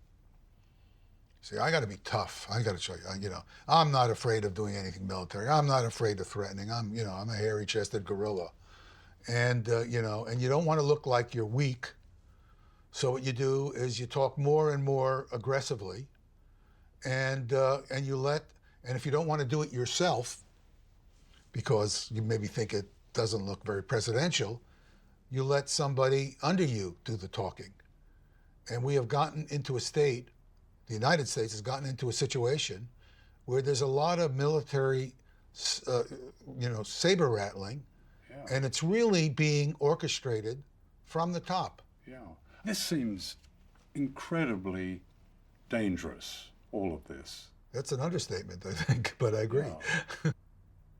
See, I got to be tough. I got to show you, I'm not afraid of doing anything military. I'm not afraid of threatening. I'm a hairy-chested gorilla. And, and you don't want to look like you're weak. So what you do is you talk more and more aggressively, and if you don't want to do it yourself, because you maybe think it doesn't look very presidential, you let somebody under you do the talking. And we have gotten into a state, the United States has gotten into a situation where there's a lot of military, saber rattling, and it's really being orchestrated from the top. Yeah. This seems incredibly dangerous, all of this. That's an understatement, I think, but I agree. Yeah.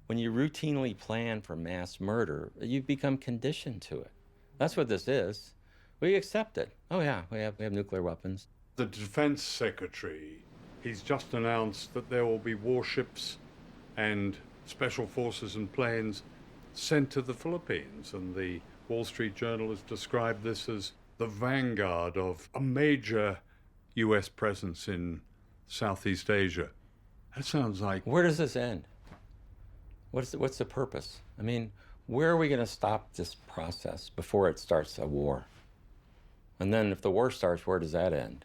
When you routinely plan for mass murder, you become conditioned to it. That's what this is. We accept it. Oh yeah, we have nuclear weapons. The Defense Secretary, he's just announced that there will be warships and special forces and planes sent to the Philippines, and the Wall Street Journal has described this as the vanguard of a major U.S. presence in Southeast Asia. That sounds like... Where does this end? What's the purpose? I mean, where are we going to stop this process before it starts a war? And then if the war starts, where does that end?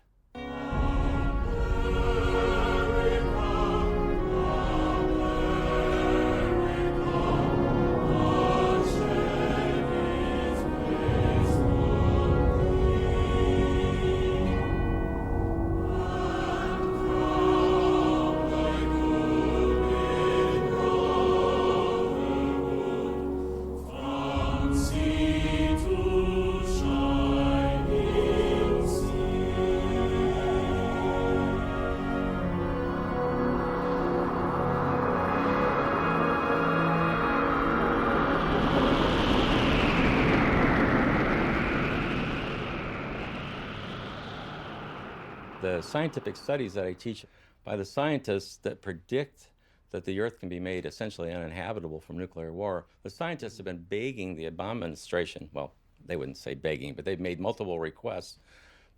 The scientific studies that I teach by the scientists that predict that the Earth can be made essentially uninhabitable from nuclear war, the scientists have been begging the Obama administration, well, they wouldn't say begging, but they've made multiple requests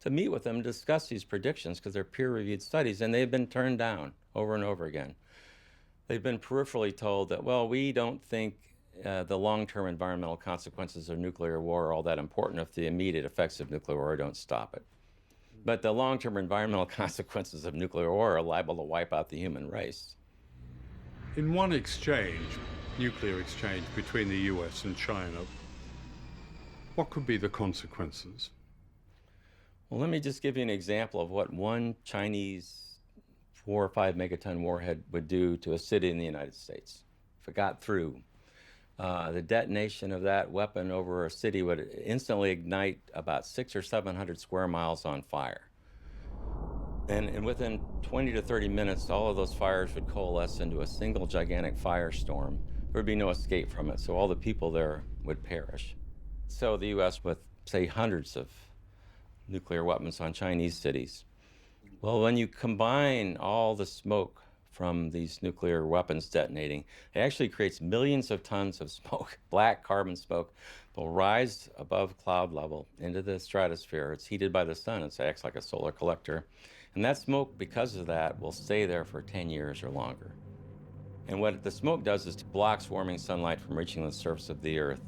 to meet with them and discuss these predictions because they're peer-reviewed studies, and they've been turned down over and over again. They've been peripherally told that, well, we don't think the long-term environmental consequences of nuclear war are all that important if the immediate effects of nuclear war don't stop it. But the long-term environmental consequences of nuclear war are liable to wipe out the human race. In one exchange, nuclear exchange between the US and China, what could be the consequences? Well, let me just give you an example of what one Chinese 4 or 5 megaton warhead would do to a city in the United States. If it got through, the detonation of that weapon over a city would instantly ignite about 600 or 700 square miles on fire. And within 20 to 30 minutes, all of those fires would coalesce into a single gigantic firestorm. There would be no escape from it, so all the people there would perish. So the U.S., with, say, hundreds of nuclear weapons on Chinese cities. Well, when you combine all the smoke from these nuclear weapons detonating, it actually creates millions of tons of smoke. Black carbon smoke will rise above cloud level into the stratosphere. It's heated by the sun. It acts like a solar collector. And that smoke, because of that, will stay there for 10 years or longer. And what the smoke does is it blocks warming sunlight from reaching the surface of the Earth.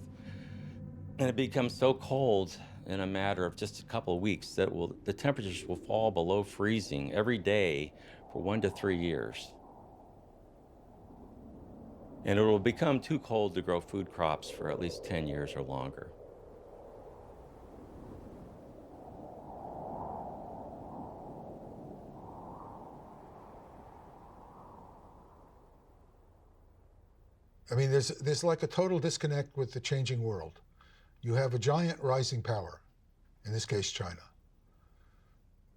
And it becomes so cold in a matter of just a couple of weeks that the temperatures will fall below freezing every day for 1 to 3 years. And it will become too cold to grow food crops for at least 10 years or longer. I mean, there's like a total disconnect with the changing world. You have a giant rising power, in this case, China.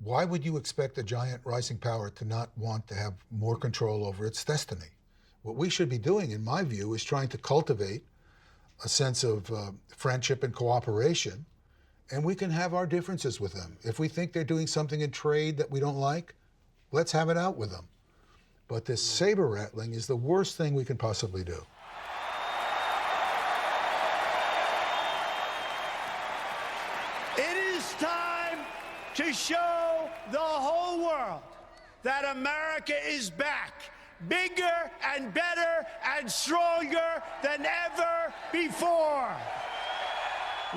Why would you expect a giant rising power to not want to have more control over its destiny? What we should be doing, in my view, is trying to cultivate a sense of friendship and cooperation, and we can have our differences with them. If we think they're doing something in trade that we don't like, let's have it out with them. But this saber rattling is the worst thing we can possibly do. It is time to show the whole world that America is back, bigger and better and stronger than ever before.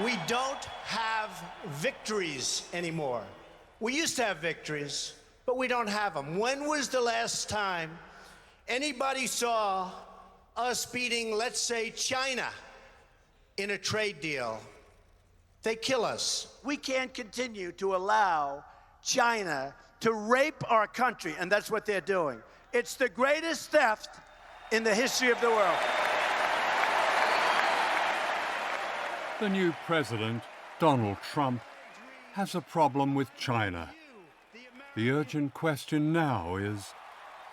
We don't have victories anymore. We used to have victories, but we don't have them. When was the last time anybody saw us beating, let's say, China in a trade deal? They kill us. We can't continue to allow China to rape our country, and that's what they're doing. It's the greatest theft in the history of the world. The new president, Donald Trump, has a problem with China. The urgent question now is,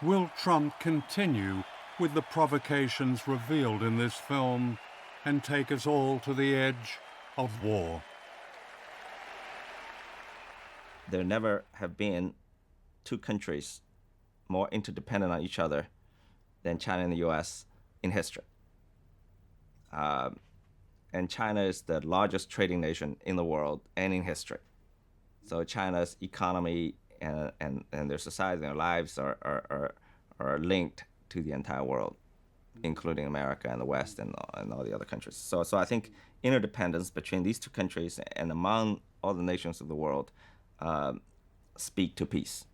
will Trump continue with the provocations revealed in this film and take us all to the edge of war? There never have been two countries more interdependent on each other than China and the U.S. in history. And China is the largest trading nation in the world and in history. So China's economy and their society and their lives are linked to the entire world, including America and the West and all the other countries. So I think interdependence between these two countries and among all the nations of the world speak to peace.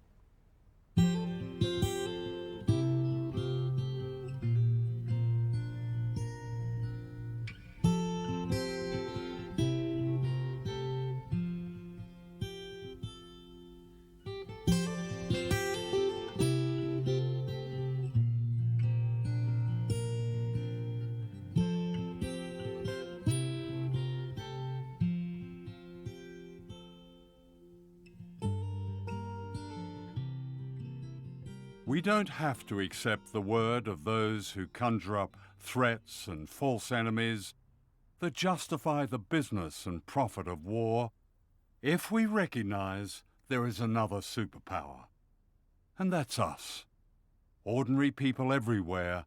We don't have to accept the word of those who conjure up threats and false enemies that justify the business and profit of war if we recognize there is another superpower. And that's us, ordinary people everywhere,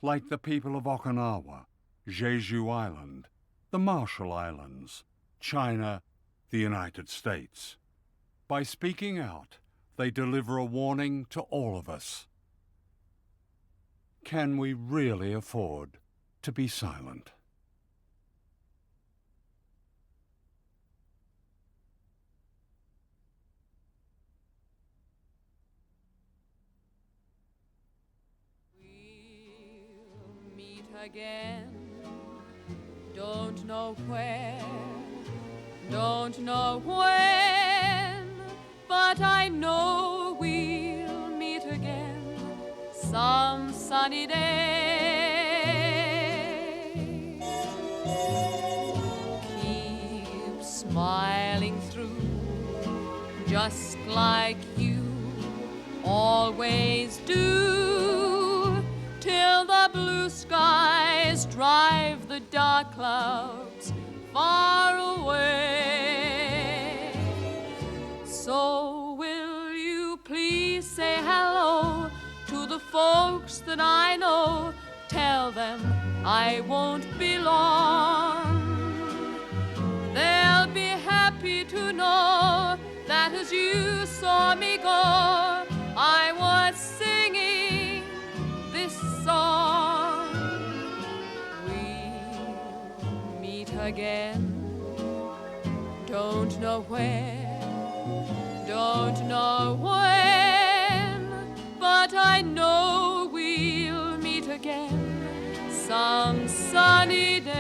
like the people of Okinawa, Jeju Island, the Marshall Islands, China, the United States. By speaking out, they deliver a warning to all of us. Can we really afford to be silent? We'll meet again. Don't know where, don't know when, but I know we'll meet again some sunny day. Keep smiling through, just like you always do, till the blue skies drive the dark clouds far away. So will you please say hello to the folks that I know? Tell them I won't be long. They'll be happy to know that as you saw me go, I was singing this song. We'll meet again, don't know where, don't know when, but I know we'll meet again some sunny day.